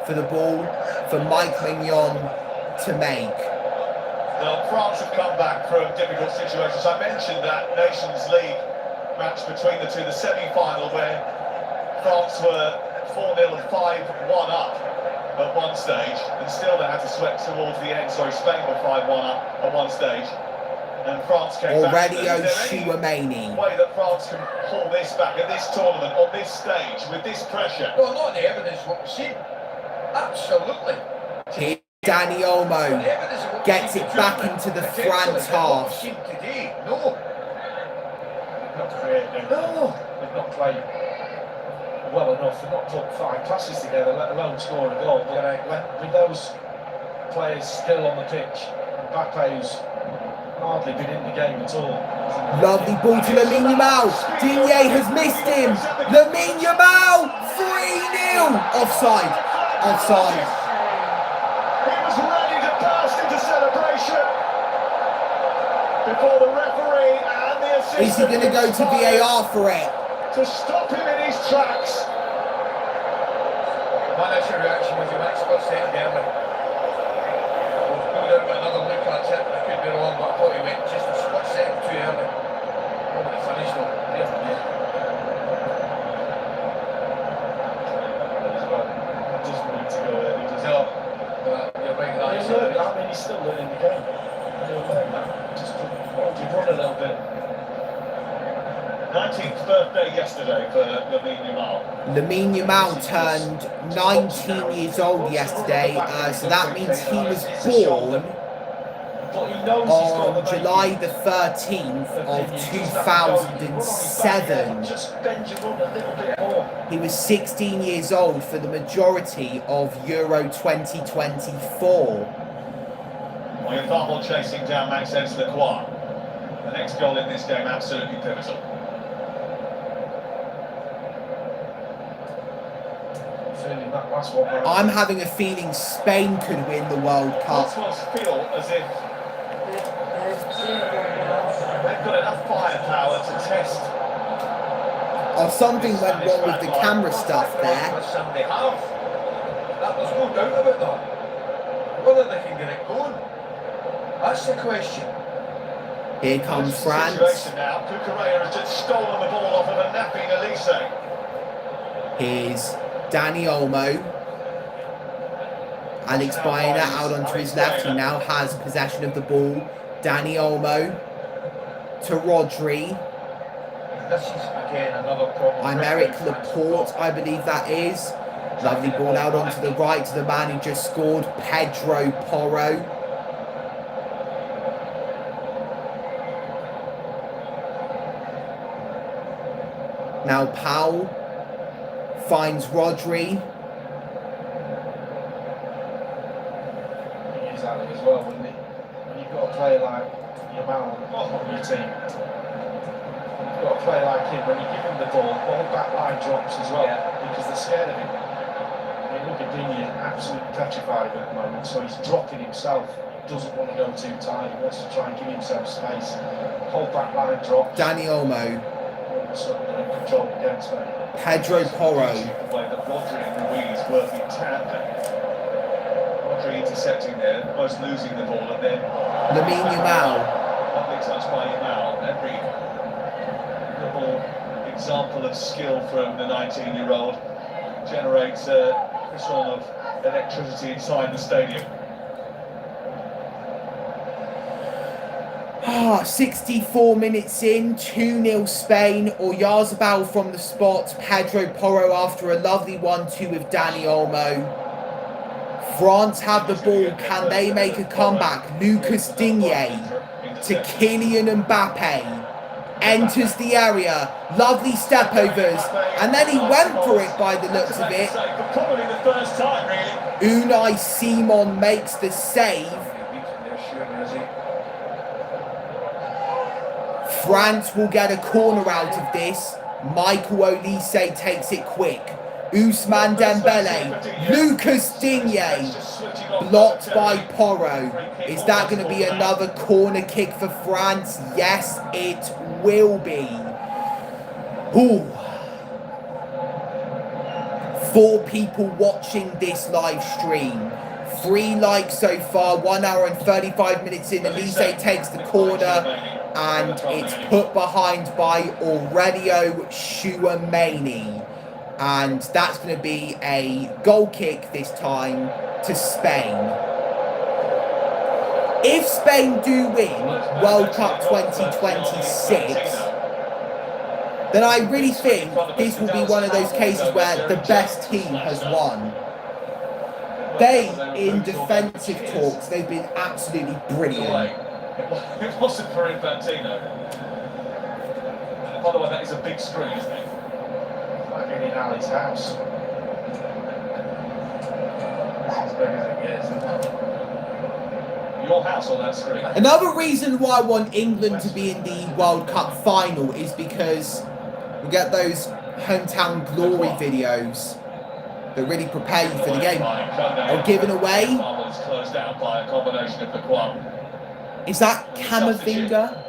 for the ball for Mike Mignon to make. Well, France have come back from difficult situations. I mentioned that Nations League match between the two, the semi-final, where France were 4-0 and 5-1 up at one stage, and still they had to sweat towards the end. Sorry, Spain were 5-1 up at one stage. And France came back. Aurelio Is there any Chouameni. way that France can pull this back at this tournament, on this stage, with this pressure? No, not the evidence what we've seen. Absolutely. Here, Dani Olmo gets it back into the France half. Today, no. They've not created. No. They've not played well enough. They've not put 5 passes together, let alone score a goal. But with those players still on the pitch, Mbappe's hardly been in the game at all. Lovely ball to Lamine Yamal. Digne has missed him. Lamine Yamal, 3-0. Offside. Offside. He was ready to burst into celebration before the referee and the assistant. Is he going to go to VAR for it? To stop him in his tracks. My initial reaction was you might spot it again, but we'll go down with another look at it. I could be wrong, but I thought he went just a split second too early. Probably finished though. Doesn't need to go early, does No, you're right. I mean, he's still learning the game. He'll learn that. Just run a little bit. 19th birthday yesterday for Lamine Yamal. Lamine Yamal turned 19 years old yesterday, so that means he was born on July the 13th of 2007. He was 16 years old for the majority of Euro 2024. Well, you're far more chasing down Maxence Lacroix. The next goal in this game absolutely pivotal. I'm having a feeling Spain could win the World Cup. Must feel as if they've got enough firepower to test. Oh, something went wrong with the camera stuff there. There's no doubt about that. Whether they can get it going, that's the question. Here comes France. Situation now. Cucurella has just stolen the ball off of a napping Elise. Here's Dani Olmo. Alex Baena out onto his left. He now has possession of the ball. Dani Olmo to Rodri. This is again another problem. Aymeric Laporte, I believe that is. Lovely ball out onto the right to the man who just scored, Pedro Porro. Now Powell finds Rodri. He is Ali as well, wouldn't he? When you've got a player like Yamal on your team, you've got a player like him, when you give him the ball back line drops as well, because they're scared of him. I mean, look at Digne, absolutely petrified at the moment, so he's dropping himself. He doesn't want to go too tight, he wants to try and give himself space. Whole back line drops. Dani Olmo. Good job against me. Pedro Porro. The way that Rodri and Ruiz work in tandem. Rodri intercepting there, almost losing the ball, and then Lamine Yamal. Lovely touch by Yamal. Every little example of skill from the 19-year-old generates a sort of electricity inside the stadium. 64 minutes in, 2-0 Spain. Oyarzabal from the spot. Pedro Porro after a lovely 1-2 with Dani Olmo. France have the ball. Can they make a comeback? Lucas Digne to Kylian Mbappe. Enters the area. Lovely step overs. And then he went for it by the looks of it. Probably the first time, really. Unai Simon makes the save. France will get a corner out of this. Michael Olise takes it quick. Ousmane Dembele. Lucas Digne. Blocked by Porro. Is that going to be another corner kick for France? Yes, it will be. Ooh. 4 people watching this live stream. 3 likes so far. 1 hour and 35 minutes in. Elise takes the corner. And it's put behind by Aurelio Chouameni. And that's going to be a goal kick this time to Spain. If Spain do win World Cup 2026, then I really think this will be one of those cases where the best team has won. They, in defensive talks, they've been absolutely brilliant. It wasn't for Infantino. By the way, that is a big screen, isn't it? Like being in Ali's house. It's as big as it gets, isn't it? Your house on that screen. Another reason why I want England to be in the World Cup final is because we get those hometown glory videos that really prepare you for the game. Or given away. Closed out by a combination of the quad. Is that Camavinga?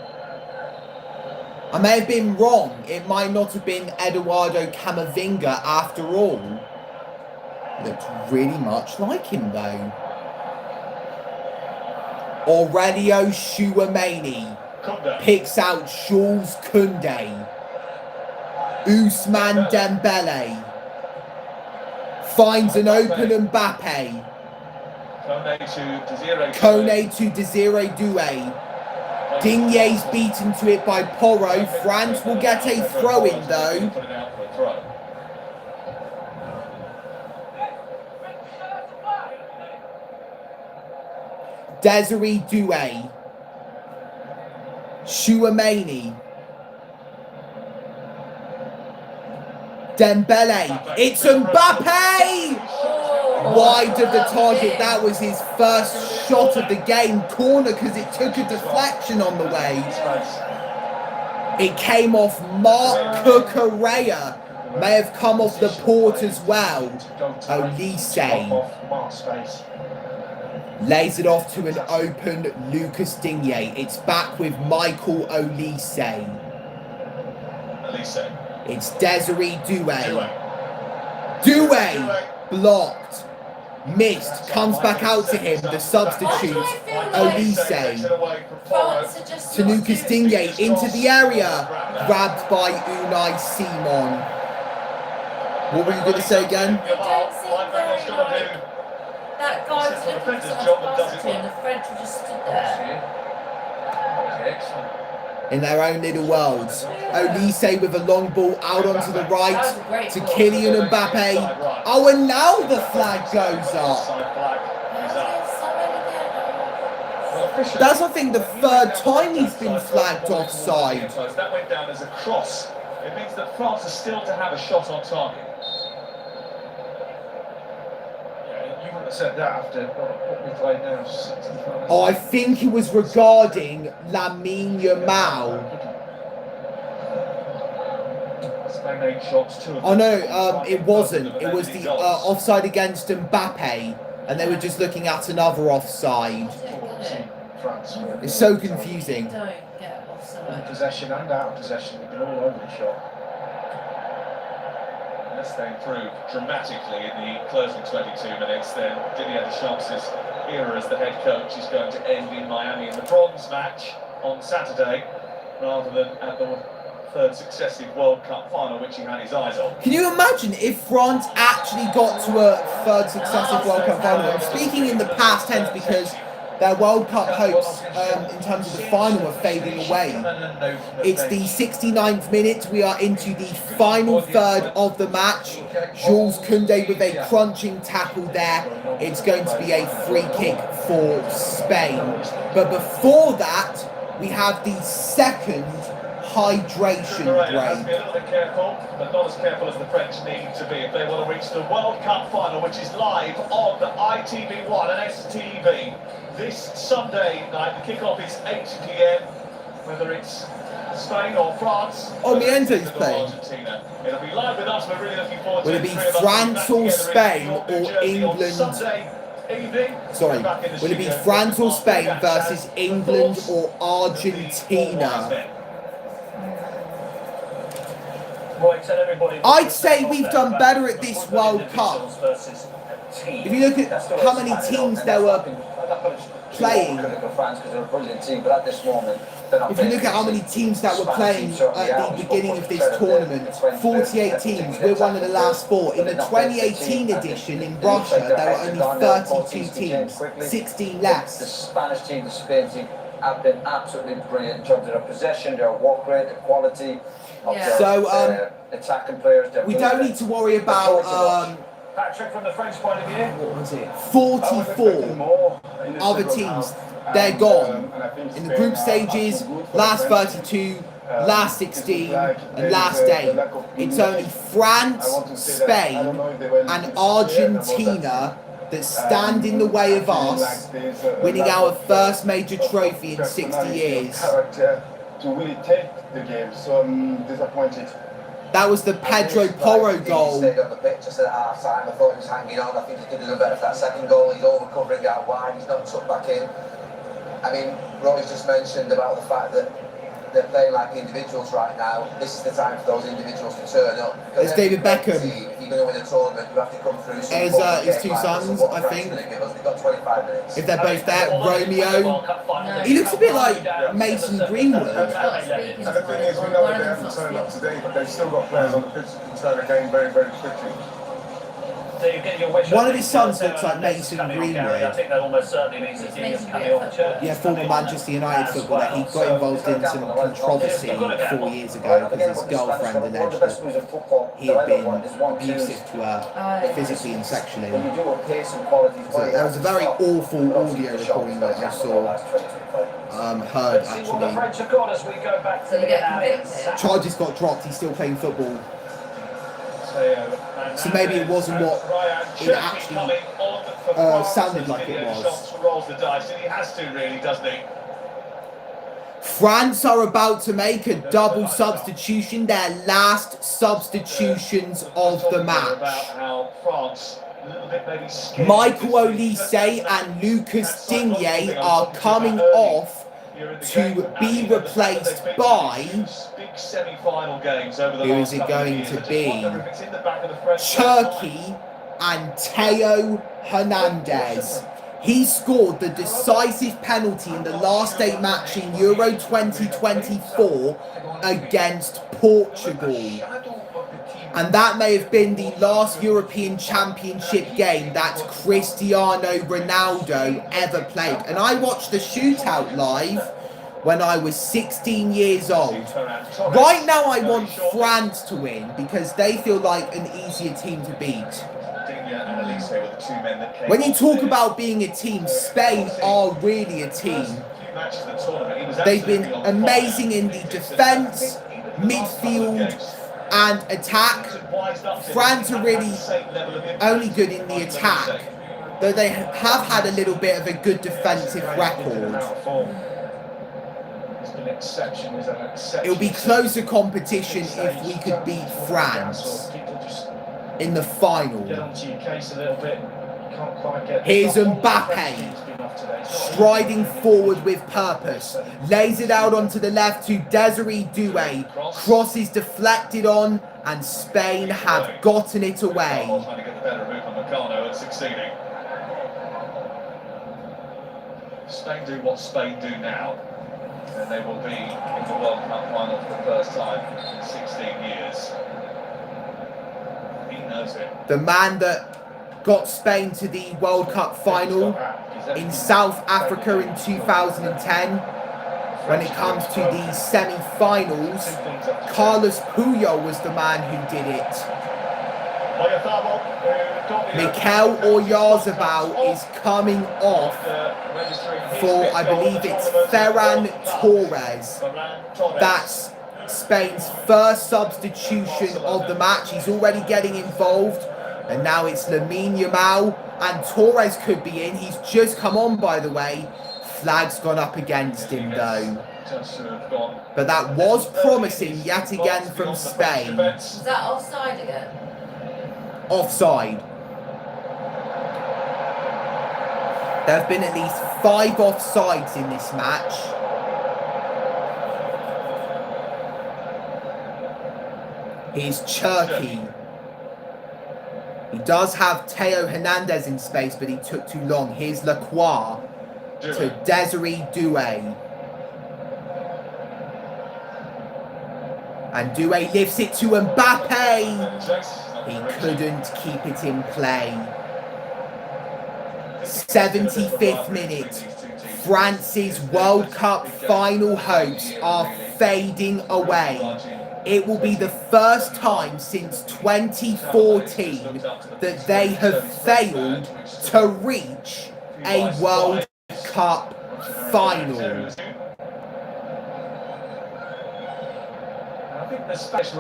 I may have been wrong. It might not have been Eduardo Camavinga after all. Looked really much like him though. Aurelio Tchouameni picks out Jules Koundé. Ousmane Dembele finds an open Mbappe. Kone to Desiree Doué. Digne's beaten to it by Porro. France will get a throw-in though. Desiree Doué. Tchouameni. Dembele. It's Mbappe! Wide of the target. That was his first shot of the game. Corner because it took a deflection on the way. It came off Mark Cucurella. May have come off the port as well. Olise lays it off to an open Lucas Digne. It's back with Michael Olise. It's Desiree Doué. Doué blocked. Missed. Comes back out to him. The substitute. Olise. To Lucas Digne. Into the area. Grabbed by Unai Simon. What were you going to say again? That guy was looking for someone to pass to and the French were just stood there. In their own little worlds. Olise with a long ball out onto the right to Kylian Mbappe. Oh, and now the flag goes up. That's, I think, the third time he's been flagged offside. That went down as a cross. It means that France is still to have a shot on target. You wouldn't have said that after what we played now. 65. Oh, I think it was regarding Lamine Yamal. Spain 8 shots, 2 of Oh no, it wasn't. It was the offside against Mbappe, and they were just looking at another offside. It's so confusing. Don't get offside. Possession and out of possession, they've been all over the shot. Unless they improve dramatically in the closing 22 minutes, then Didier Deschamps' era as the head coach is going to end in Miami in the bronze match on Saturday, rather than at the third successive World Cup final, which he had his eyes on. Can you imagine if France actually got to a third successive World Cup final? I'm speaking in the past tense because their World Cup hopes in terms of the final are fading away. It's the 69th minute. We are into the final third of the match. Jules Koundé with a crunching tackle there. It's going to be a free kick for Spain. But before that, we have the second hydration Have to be a break. little bit careful, but not as careful as the French need to be if they want to reach the World Cup final, which is live on ITV1 and STV this Sunday night. The kickoff is 8 p.m. Whether it's Spain or France. Oh, Mienzo's playing. Argentina. It'll be live with us. We're really looking forward to Will it. it be Three of us France or back Spain together in or Jersey on England? Sunday evening. Sorry, Back in the will it be studio. France or Spain versus England or Argentina? Right, tell everybody. I'd say we've done better at this World Cup. If you look at how many teams there were playing. France because they're a brilliant team, but at this moment, If you look at how many teams that were playing at the beginning of this tournament, 48 teams, we're one of the last 4. In the 2018 edition in Russia, there were only 32 teams, 16 less. The Spanish team, the Spain team have been absolutely brilliant in terms of their possession, their work rate, their quality of their attacking players. We don't need to worry about Patrick, from the French point of view, what was it? 44 other teams. They're gone. In the group stages, last 32, last 16, and last 8. It's only France, Spain, and Argentina that stand in the way of us winning our first major trophy in 60 years. To really take the game, so I'm disappointed. That was the Pedro Porro goal. He stayed on the pitch just at half time. I thought he was hanging on. I think he could have done better for that second goal. He's over covering out wide. He's not tucked back in. I mean, Rory's just mentioned about the fact that they're playing like individuals right now. This is the time for those individuals to turn up. There's David Beckham. If you're going to win a tournament, you have to come through. There's his 2 sons, I think. They've got 25 minutes. If they're both there, Romeo. He looks a bit like Mason Greenwood. And the thing is, we know that they haven't turned up today, but they've still got players on the pitch that can turn the game very, very quickly. One of his sons looks like Mason Greenwood. I think that almost certainly means that he is coming off the church. Yeah, former Manchester United footballer. He got involved in some controversy 4 years ago because his girlfriend alleged that he had been abusive to her physically and sexually. So there was a very awful audio recording that I saw. Heard actually. Charges got dropped. He's still playing football. So maybe it wasn't what it actually sounded like it was. France are about to make a double substitution, their last substitutions of the match. Michael Olise and Lucas Digne are coming off to be replaced by, who is it going to be? Turkey and Theo Hernandez. He scored the decisive penalty in the last day match in Euro 2024 against Portugal. And that may have been the last European Championship game that Cristiano Ronaldo ever played. And I watched the shootout live when I was 16 years old. Right now I want France to win because they feel like an easier team to beat. When you talk about being a team, Spain are really a team. They've been amazing in the defence, midfield, and attack. France are really only good in the attack, though they have had a little bit of a good defensive record. It will be closer competition if we could beat France in the final. Here's Mbappe, striding forward with purpose, lays it out onto the left to Desiree Doué, cross is deflected on, and Spain have gotten it away. Spain do what Spain do now, and they will be in the World Cup final for the first time in 16 years. He knows it. The man that got Spain to the World Cup final in South Africa in 2010. When it comes to the semi-finals, Carlos Puyol was the man who did it. Mikel Oyarzabal is coming off for, I believe it's Ferran Torres. That's Spain's first substitution of the match. He's already getting involved. And now it's Lamine Yamal, and Torres could be in. He's just come on, by the way. Flag's gone up against him, though. But that was promising yet again from Spain. Was that offside again? Offside. There have been at least 5 offsides in this match. Here's Turkey. He does have Theo Hernandez in space, but he took too long. Here's Lacroix to Desiree Doué. And Doué lifts it to Mbappe. He couldn't keep it in play. 75th minute. France's World Cup final hopes are fading away. It will be the first time since 2014 that they have failed to reach a World Cup final.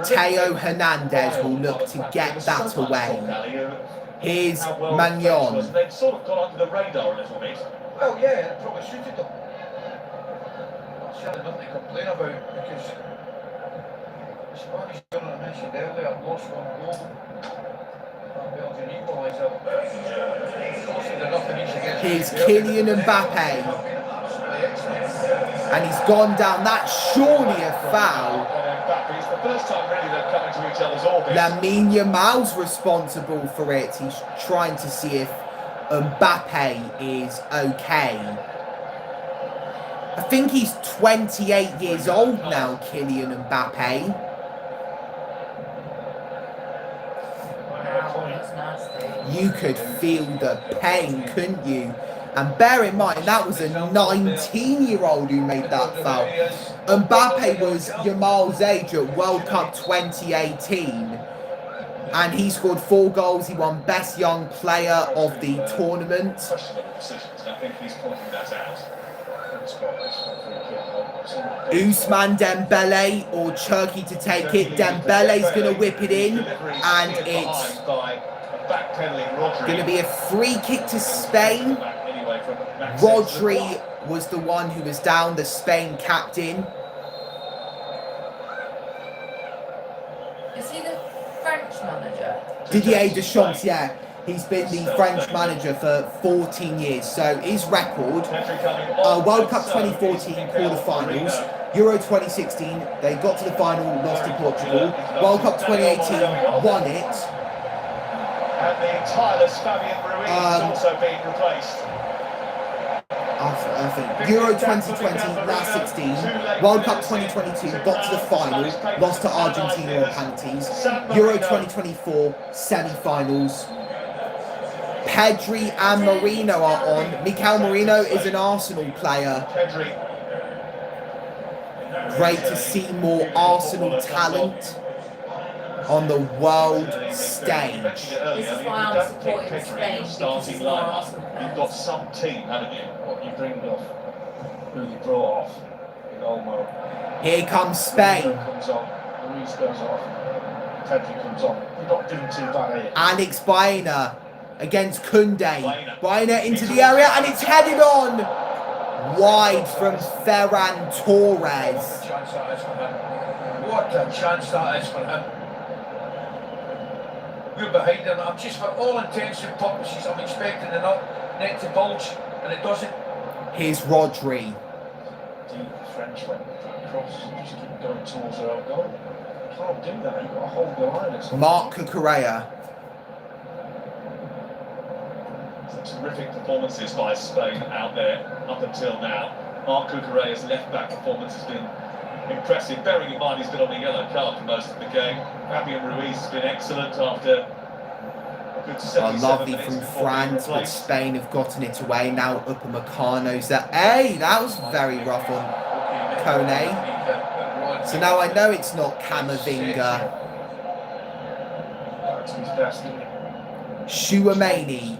Theo Hernandez will look to get that away. Here's Magnon. They've sort of gone under the radar a little bit. Well, yeah, it probably suited them. She had nothing to complain about because the Spanish girl I mentioned earlier lost one goal. That Belgian equaliser. Here's Kylian Mbappe. And he's gone down. That's surely a foul. It's the first time really they've come into each other's orbit. Lamine Yamal's responsible for it. He's trying to see if Mbappe is okay. I think he's 28 years old now, Kylian Mbappe. Wow, that's nasty. You could feel the pain, couldn't you? And bear in mind, that was a 19-year-old who made that foul. Mbappe was Yamal's age at World Cup 2018. And he scored 4 goals. He won Best Young Player of the tournament. Ousmane Dembele or Turkey to take it. Dembele's going to whip it in. And it's going to be a free kick to Spain. Rodri was the one who was down, the Spain captain. Is he the French manager? Didier Deschamps, yeah. He's been the French manager for 14 years. So his record, World Cup 2014 quarterfinals, Euro 2016, they got to the final, lost to Portugal. World Cup 2018, won it. And the tireless Fabian Ruiz is also being replaced. I think Euro 2020, last 16, World Cup 2022, got to the final, lost to Argentina on penalties. Euro 2024, semi-finals. Pedri and Marino are on. Mikel Marino is an Arsenal player. Great to see more Arsenal talent on the world stage. This is why I'm supporting Spain, because it's more Arsenal players. You've got some team, haven't you? What you dreamed of, who you brought off in Olmo. Here comes Spain. Comes on, Ruiz goes off, Pedri comes on. You're not doing too bad, are you? Alex Baena against Koundé. Baena into the area and it's headed on. Wide from Ferran Torres. What a chance that is for him. We're behind him. I'm just, for all intents and purposes, I'm expecting the net to bulge, and it doesn't. Here's Rodri. The French went across, just keep going towards their own goal. You can't do that, you've got to hold the line. Marc Cucurella. Terrific performances by Spain out there up until now. Marc Cucurella's left-back performance has been impressive, bearing in mind he's been on a yellow card for most of the game. Fabian Ruiz has been excellent after a good 77 Lovely minutes from before being France, but replaced. Spain have gotten it away. Now Upamecano's there. Hey, that was very rough on Kone. So now I know it's not Camavinga. Chouameni.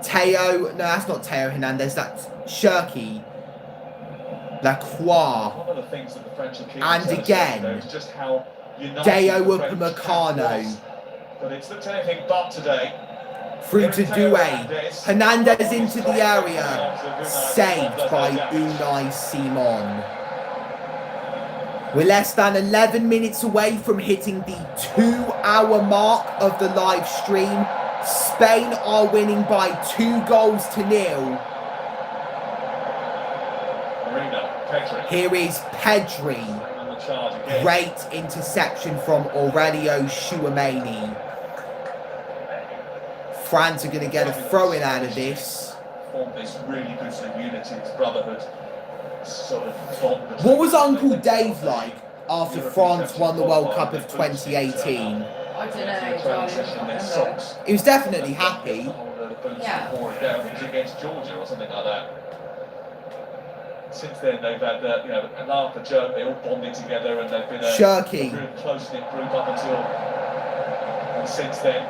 Theo, no, that's not Theo Hernandez, that's Cherki. Lacroix. One of the things that the French are keen And to again, show is just how united Deo the French Upamecano. was. But it's looked anything but today. Through to Doué. Hernandez into the area. Saved by Unai Simon. We're less than 11 minutes away from hitting the 2-hour mark of the live stream. Spain are winning by 2-0. Here is Pedri. Great interception from Aurelio Chouameni. France are going to get a throw-in out of this. Formed this really good sort of unity, this brotherhood sort of bond between What was them. Uncle Dave like after France won the World Cup of 2018? I don't know, darling. He was definitely happy. Yeah. Down against Georgia or something like that. Since then, they've had an laugh, a joke. They all bonded together, and they've been a Shirky. real close-knit group up until and since then.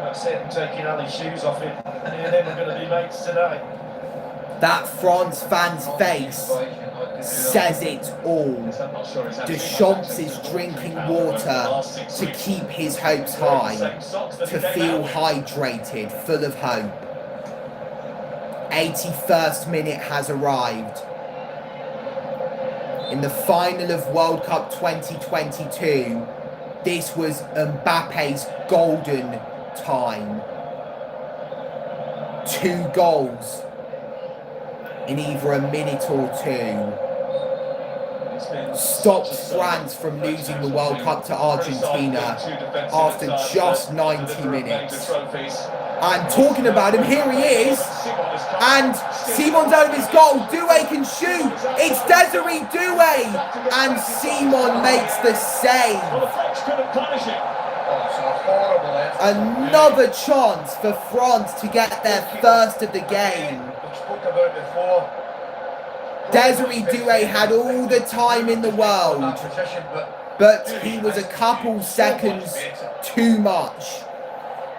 That's it. I'm taking Ali's shoes off him. Me and him are going to be mates today. That France fan's face says it all. Deschamps is drinking water to keep his hopes high, to feel hydrated, full of hope. 81st minute has arrived. In the final of World Cup 2022, this was Mbappe's golden time. 2 goals in either a minute or two. Stopped France from losing the World Cup to Argentina after just 90 minutes. And talking about him, here he is. And Simon's out of his goal. Doué can shoot. It's Desiree Doué. And Simon makes the save. Another chance for France to get their first of the game. Desiree Doué had all the time in the world, but he was a couple seconds too much.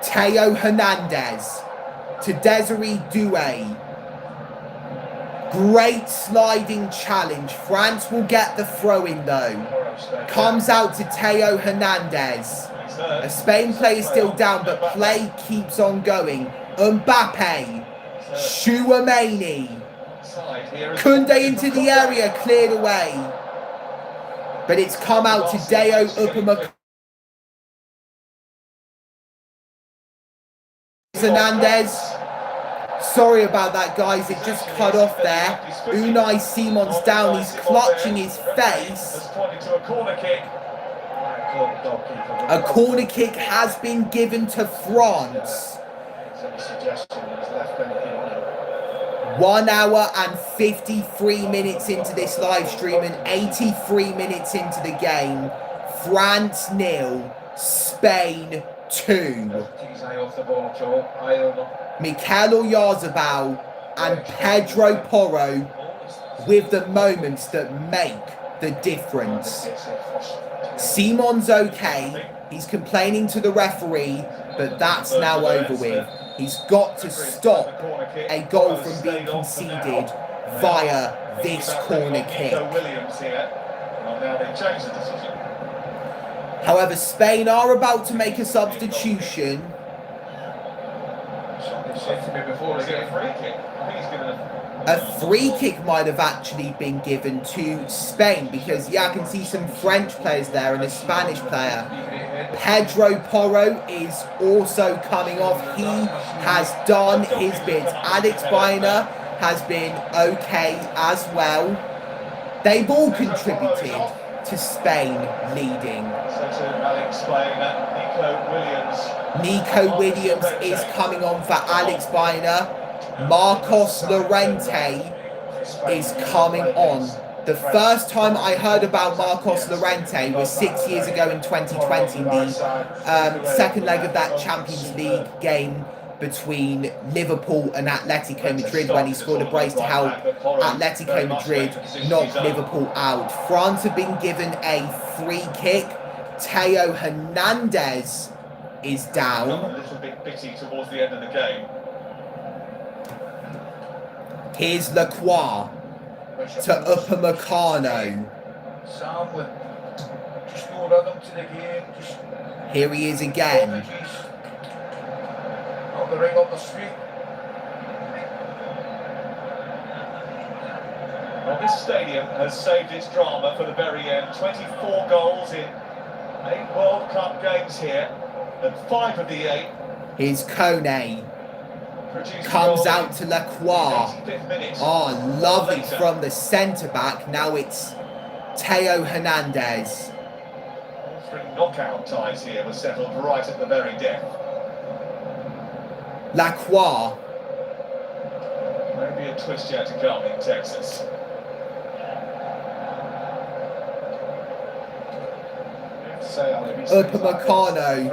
Theo Hernandez to Desiree Doué. Great sliding challenge. France will get the throw-in though. Comes out to Theo Hernandez. A Spain player is still down, but play keeps on going. Mbappe. Chouameni. Koundé into the area, cleared away. But it's come out to Deo Upamecano. Hernandez. Sorry about that, guys. It just cut off there. Unai Simon's down. He's clutching his face. A corner kick has been given to France. 1 hour and 53 minutes into this live stream and 83 minutes into the game. France 0, Spain 2. Mikel Oyarzabal and Pedro Porro with the moments that make the difference. Simon's okay. He's complaining to the referee, but that's now over with. He's got to stop a goal from being conceded via this corner kick. However, Spain are about to make a substitution. A free kick might have actually been given to Spain because, yeah, I can see some French players there and a Spanish player. Pedro Porro is also coming off. He has done his bit. Alex Baena has been okay as well. They've all contributed to Spain leading. Nico Williams is coming on for Alex Baena. Marcos Llorente is coming on. The first time I heard about Marcos Llorente was 6 years ago in 2020, the second leg of that Champions League game between Liverpool and Atletico Madrid when he scored a brace to help Atletico Madrid knock Liverpool out. France have been given a free kick. Theo Hernandez is down. A little bit bitty towards the end of the game. Here's Lacroix to Upamecano. Here he is again. Well, this stadium has saved its drama for the very end. 24 goals in 8 World Cup games here, and 5 of the 8. Here's Kone. Comes out to Lacroix. Oh, lovely from the centre-back. Now it's Theo Hernandez. All 3 knockout ties here were settled right at the very death. Lacroix. Maybe a twist yet to come in Texas. Upamecano,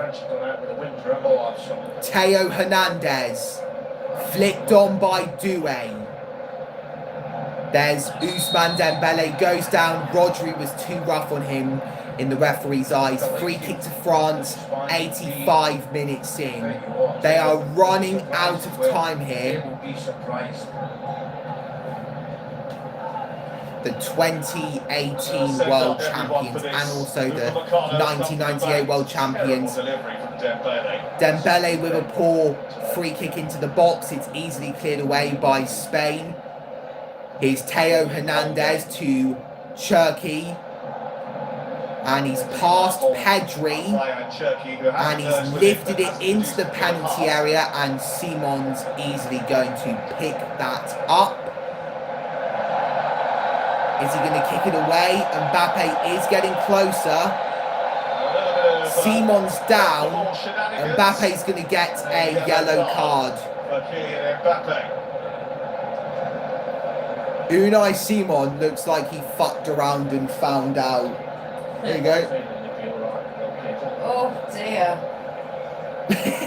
Teo Hernandez, flicked on by Doué. There's Ousmane Dembele, goes down. Rodri was too rough on him in the referee's eyes. Free kick to France, 85 minutes in. They are running out of time here. The 2018 world champions and also the 1998 world champions. Dembele with a poor free kick into the box. It's easily cleared away by Spain. Here's Teo Hernandez to Cherki. And he's passed Pedri. And he's lifted it into the penalty area. And Simon's easily going to pick that up. Is he going to kick it away? Mbappe is getting closer. Simon's down. Mbappe's going to get a yellow card. Unai Simon looks like he fucked around and found out. There you go. Oh dear.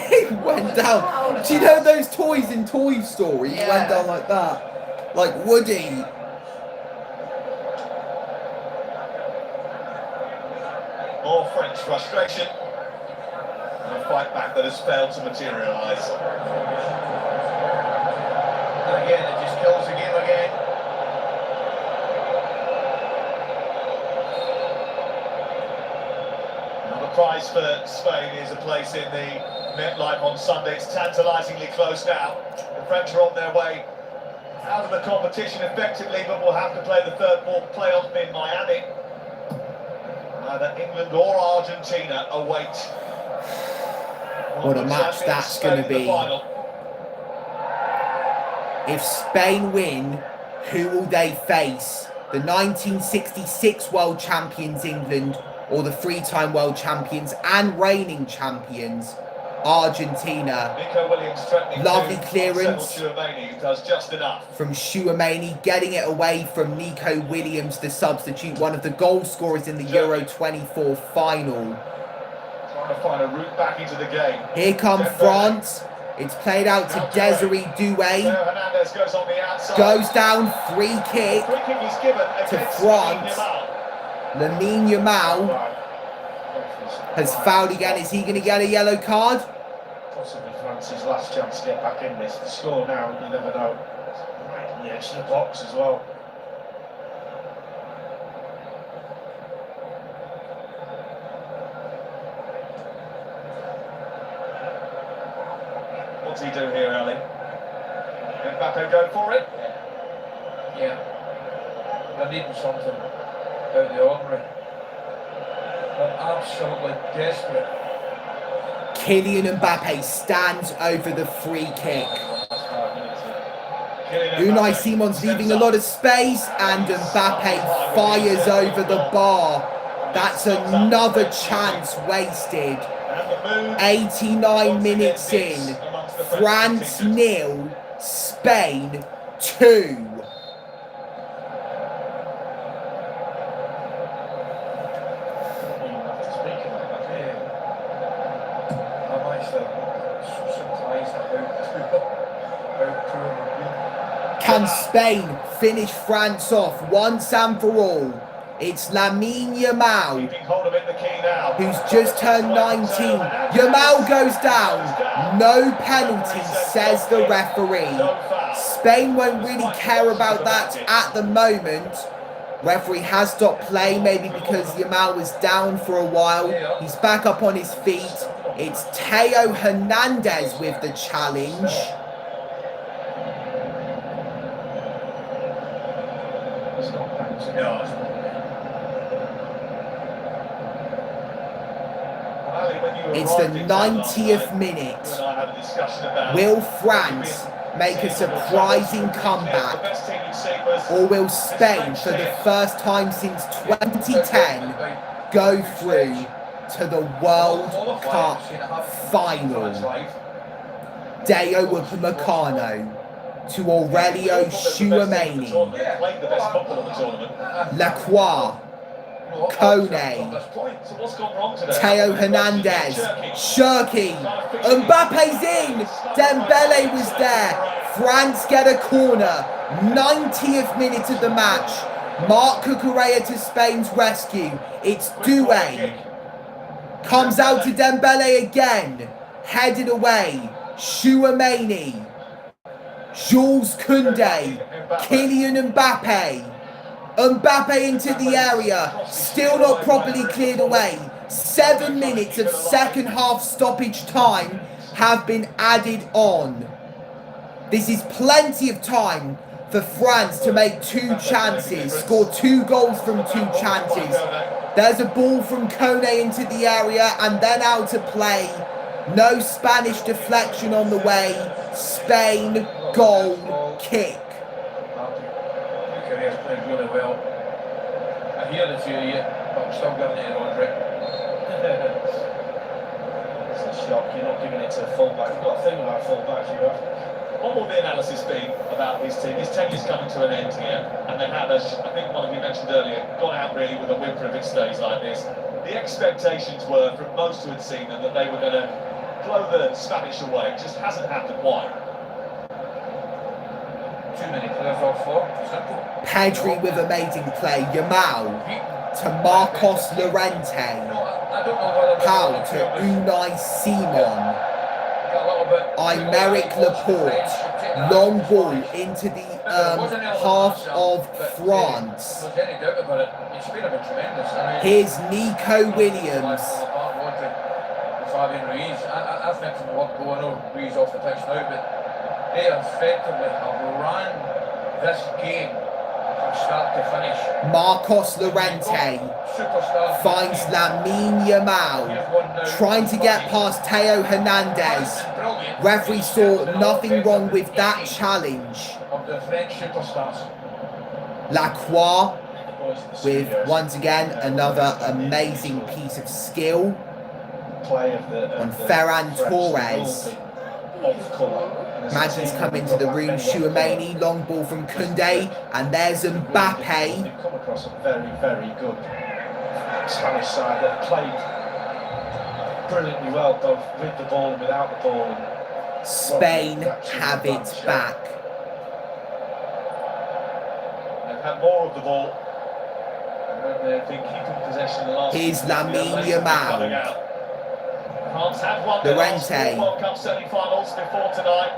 He went down. Do you know those toys in Toy Story? He went down like that. Like Woody. More French frustration. And a fight back that has failed to materialise. Again, it just kills the game again. Now the prize for Spain is a place in the MetLife on Sunday. It's tantalisingly close now. The French are on their way out of the competition effectively, but will have to play the third playoff in Miami. Either England or Argentina await. What a match that's going to be. If Spain win, who will they face? The 1966 world champions England or the three-time world champions and reigning champions Argentina? Lovely clearance from Chouameni, getting it away from Nico Williams, the substitute, one of the goal scorers in the Euro 24 final. Trying to find a route back into the game. Here come France. It's played out to Desiree Doué. Goes down, free kick to France. Lamine Yamal has fouled again. Is he going to get a yellow card? Possibly France's last chance to get back in this. The score now, you never know. Right on the edge of the box as well. What's he do here, Ali? Mbappe go for it? Yeah. They're needing something out of the ordinary. They're absolutely desperate. Kylian Mbappe stands over the free kick. Unai Simon's leaving a lot of space and Mbappe fires over the bar. That's another chance wasted. 89 minutes in. France 0, Spain 2. Can Spain finish France off once and for all? It's Lamine Yamal, who's just turned 19. Yamal goes down. No penalty, says the referee. Spain won't really care about that at the moment. Referee has stopped play, maybe because Yamal was down for a while. He's back up on his feet. It's Teo Hernandez with the challenge. It's the 90th minute. Will France make a surprising comeback? Or will Spain, for the first time since 2010, go through to the World Cup final? Deo Upamecano. to Aurelio Chouameni. Played the best football of the tournament. Lacroix. Kone. So what's gone wrong today? Teo Hernandez. Shirky. Mbappe's in. Dembele was there. France get a corner. 90th minute of the match. Marc Cucurella to Spain's rescue. It's Doué. Comes out to Dembele again. Headed away. Chouameni. Jules Koundé. Kylian Mbappe. Mbappe into the area, still not properly cleared away. 7 minutes of second half stoppage time have been added on. This is plenty of time for France to make 2 chances, score 2 goals from 2 chances. There's a ball from Kone into the area and then out to play. No Spanish deflection on the way. Spain goal kick. Korea's playing really well. I hear the 2 of you, but I'm still giving it to Rodri. It's a shock, you're not giving it to a fullback. You've got to think about fullbacks, you have. What will the analysis be about this team? His tenure's coming to an end here, and they have, as I think one of you mentioned earlier, gone out really with a whimper if it stays like this. The expectations were, from most who had seen them, that they were going to blow the Spanish away. It just hasn't happened. Why? Too many players off for. Simple. Pedri with amazing play. Yamal to Marcos Llorente. Pau to Unai Simon. Aymeric Laporte. Long ball into the half of France. Here's Nico Williams. Fabian Ruiz. I think from what going on, Ruiz off the pitch now, but they effectively have run this game from start to finish. Marcos Llorente finds Lamine Yamal, trying to get past Teo Hernandez. Referee saw nothing wrong with that challenge. Of the French superstars. Lacroix with, once again, another amazing piece of skill on Ferran Torres. Maggie's come into the room. Chouameni, long ball from Koundé, and there's Mbappe. They've come across a very, very good Spanish side. They've played brilliantly well, both with the ball and without the ball. Spain have it back. They've had more of the ball, and they've been keeping possession the last. Here's Lamine Yamal. France have won the last 4 World Cup semi-finals before tonight.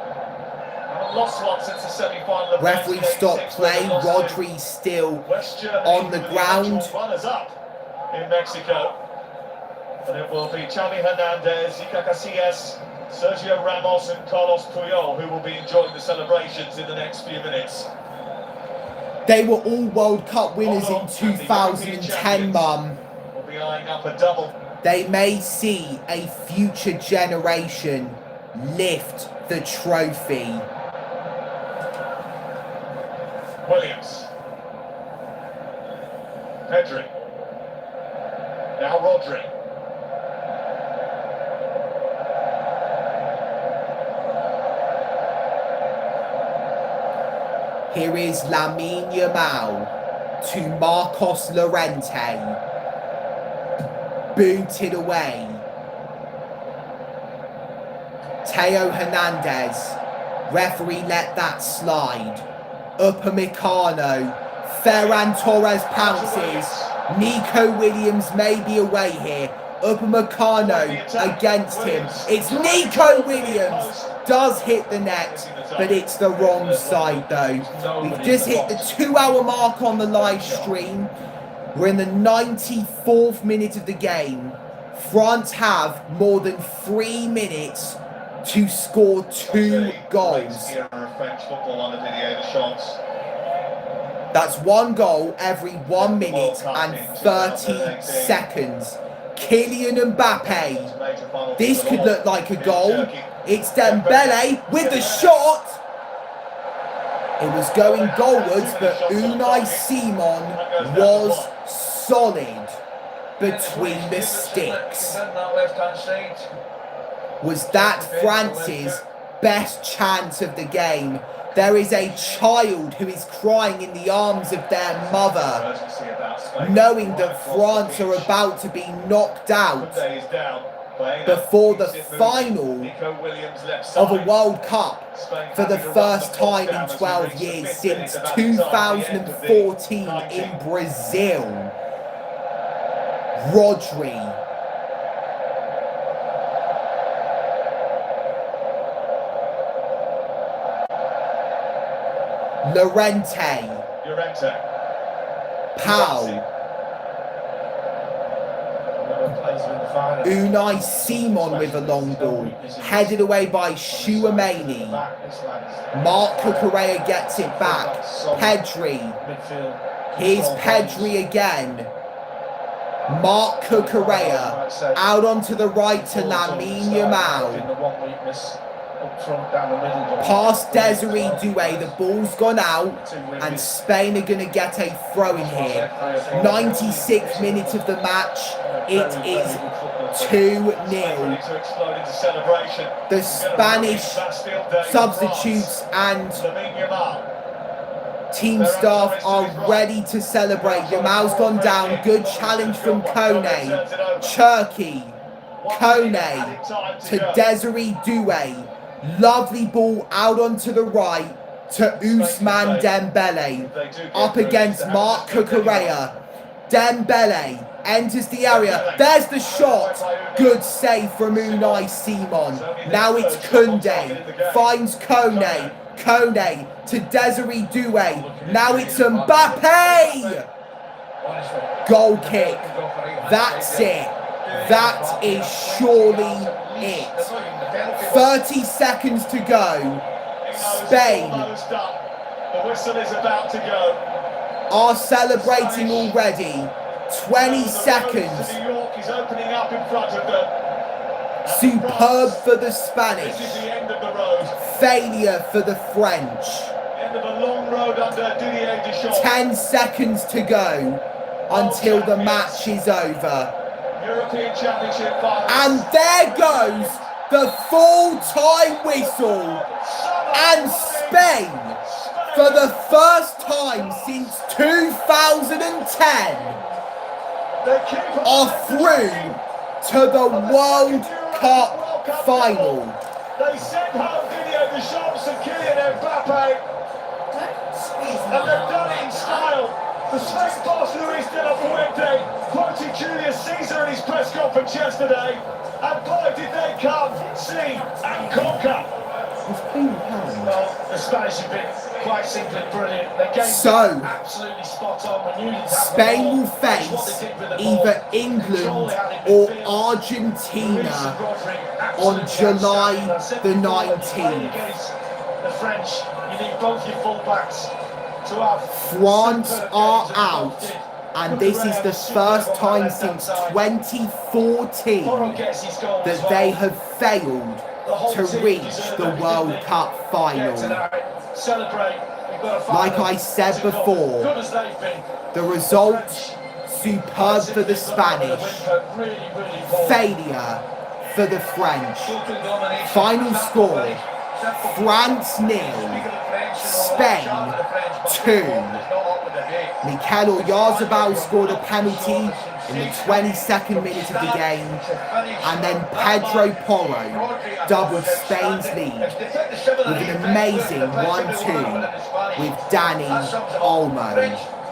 Haven't lost one since the semi-final of Referee stopped play. Rodri still on the ground. Runners up in Mexico. And it will be Xavi Hernandez, Iker Casillas, Sergio Ramos and Carlos Puyol who will be enjoying the celebrations in the next few minutes. They were all World Cup winners in 2010, Mum. We'll be eyeing up a double. They may see a future generation lift the trophy. Williams. Pedri. Now Rodri. Here is Lamine Yamal to Marcos Llorente. Booted away. Teo Hernandez. Referee let that slide. Upamecano. Ferran Torres pounces. Nico Williams may be away here. Upamecano against him. It's Nico Williams. Does hit the net, but it's the wrong side though. We've just hit the 2-hour mark on the live stream. We're in the 94th minute of the game. France have more than 3 minutes to score 2 goals. That's 1 goal every 1 minute and 30 seconds. Kylian Mbappe. This could look like a goal. It's Dembele with the shot. It was going goalwards, but Unai Simon was solid between the sticks. Was that France's best chance of the game? There is a child who is crying in the arms of their mother, knowing that France are about to be knocked out before the final of a World Cup for the first time in 12 years since 2014 in Brazil. Rodri. Llorente. Pau. Unai Simon with a long ball, headed away by Chouameni. Marc Cucurella gets it back. Pedri. Here's Pedri again. Marc Cucurella out onto the right to Lamine Yamal. Past Desiree Doué, the ball's gone out, and Spain are going to get a throw in here. 96th minute of the match, it is 2-0. The Spanish substitutes and team staff are ready to celebrate. Yamal's gone down, good challenge from Kone. Cherki, Kone to Desiree Doué. Lovely ball out onto the right to Ousmane Dembele. Up against Marc Cucurella. Dembele enters the area. There's the shot. Good save from Unai Simon. Now it's Koundé. Finds Kone. Kone to Desiree Doué. Now it's Mbappe. Goal kick. That's it. That is surely it. 30 seconds to go. Spain The whistle is about to go. are celebrating already. 20 seconds. New York is opening up in front of them. Superb for the Spanish. This is the end of the road. Failure for the French. End of a long road under Didier Deschamps. 10 seconds to go until the match is over. European Championship final. And there goes the full-time whistle. And Spain, for the first time since 2010, are through to the World Cup final. They sent home Didier Deschamps and Kylian Mbappe. And they've done it in style. The Spain boss Luis de la Fuente quoted Julius Caesar in his press conference yesterday. And boy, did they come, see and conquer. Well, the Spanish have been quite simply brilliant. They gave absolutely spot on. We knew Spain will face either England or Argentina on July the 19th. The French, you need both your fullbacks to have. France are out, and this is the first time since 2014 that they have failed to reach the World Cup final. Like I said before, the result, superb for the Spanish, failure for the French. Final score, France 0, Spain 2. Mikel Oyarzabal scored a penalty in the 22nd minute of the game, and then Pedro Porro doubled Spain's lead with an amazing 1-2 with Dani Olmo.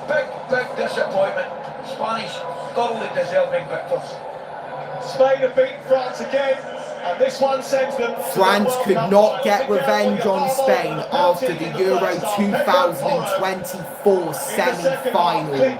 Big disappointment. Spanish thoroughly deserving victors. Spain have beaten France again, and this one sends them. France could not get revenge on Spain after the Euro 2024 semi-final.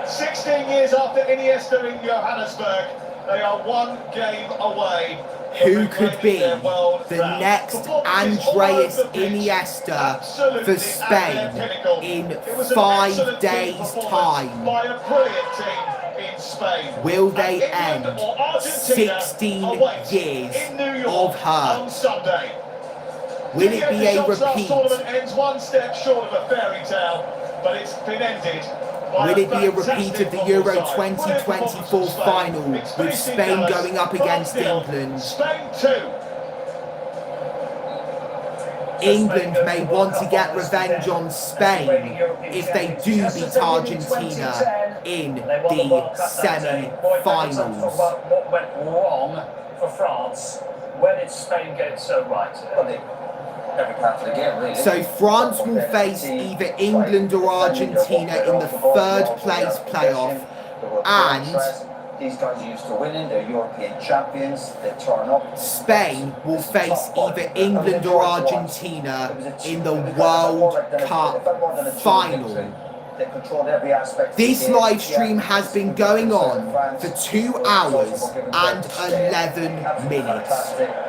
16 years after Iniesta in Johannesburg, they are one game away. Who could be the next Andreas Iniesta for Spain in 5 days' time? By a brilliant team in Spain. Will they end 16 years of hurt? Will it be a repeat? Ends one step short of a fairy tale, but it's been ended. Will it be a repeat of the Euro 2024 final with Spain going up against England? Spain 2. England may want to get revenge on Spain if they do beat Argentina in the semi-finals. What went wrong for France? Where did Spain get it so right? Every part of the game, really. So France will face either England or Argentina in the third place playoff, and these guys are used to winning, they're European champions, they turn up. Spain will face either England or Argentina in the World Cup final. They controlled every aspect. This live stream has been going on for 2 hours and 11 minutes.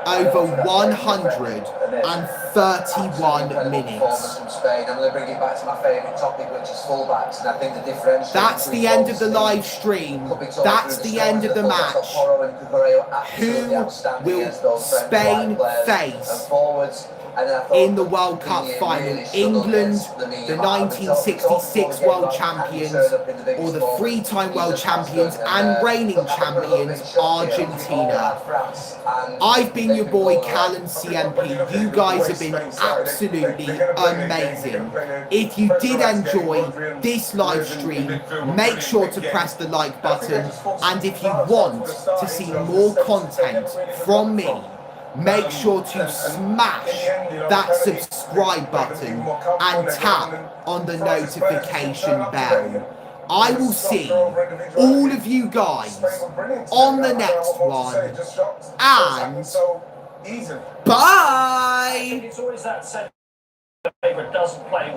Over 131 minutes. From Spain. I'm going to bring it back to my favourite topic, which is fullbacks, and I think the differential. That's the end of the live stream. That's the end of the match. Who will Spain face in the World Cup final? England, the 1966 world champions, or the 3-time world champions and reigning champions, Argentina. I've been your boy Callum CMP. You guys have been absolutely amazing. If you did enjoy this live stream, make sure to press the like button, and if you want to see more content from me, make sure to smash that subscribe button and tap on the notification bell. I will see all of you guys on the next one, and bye! It's always that said, the favourite doesn't play well.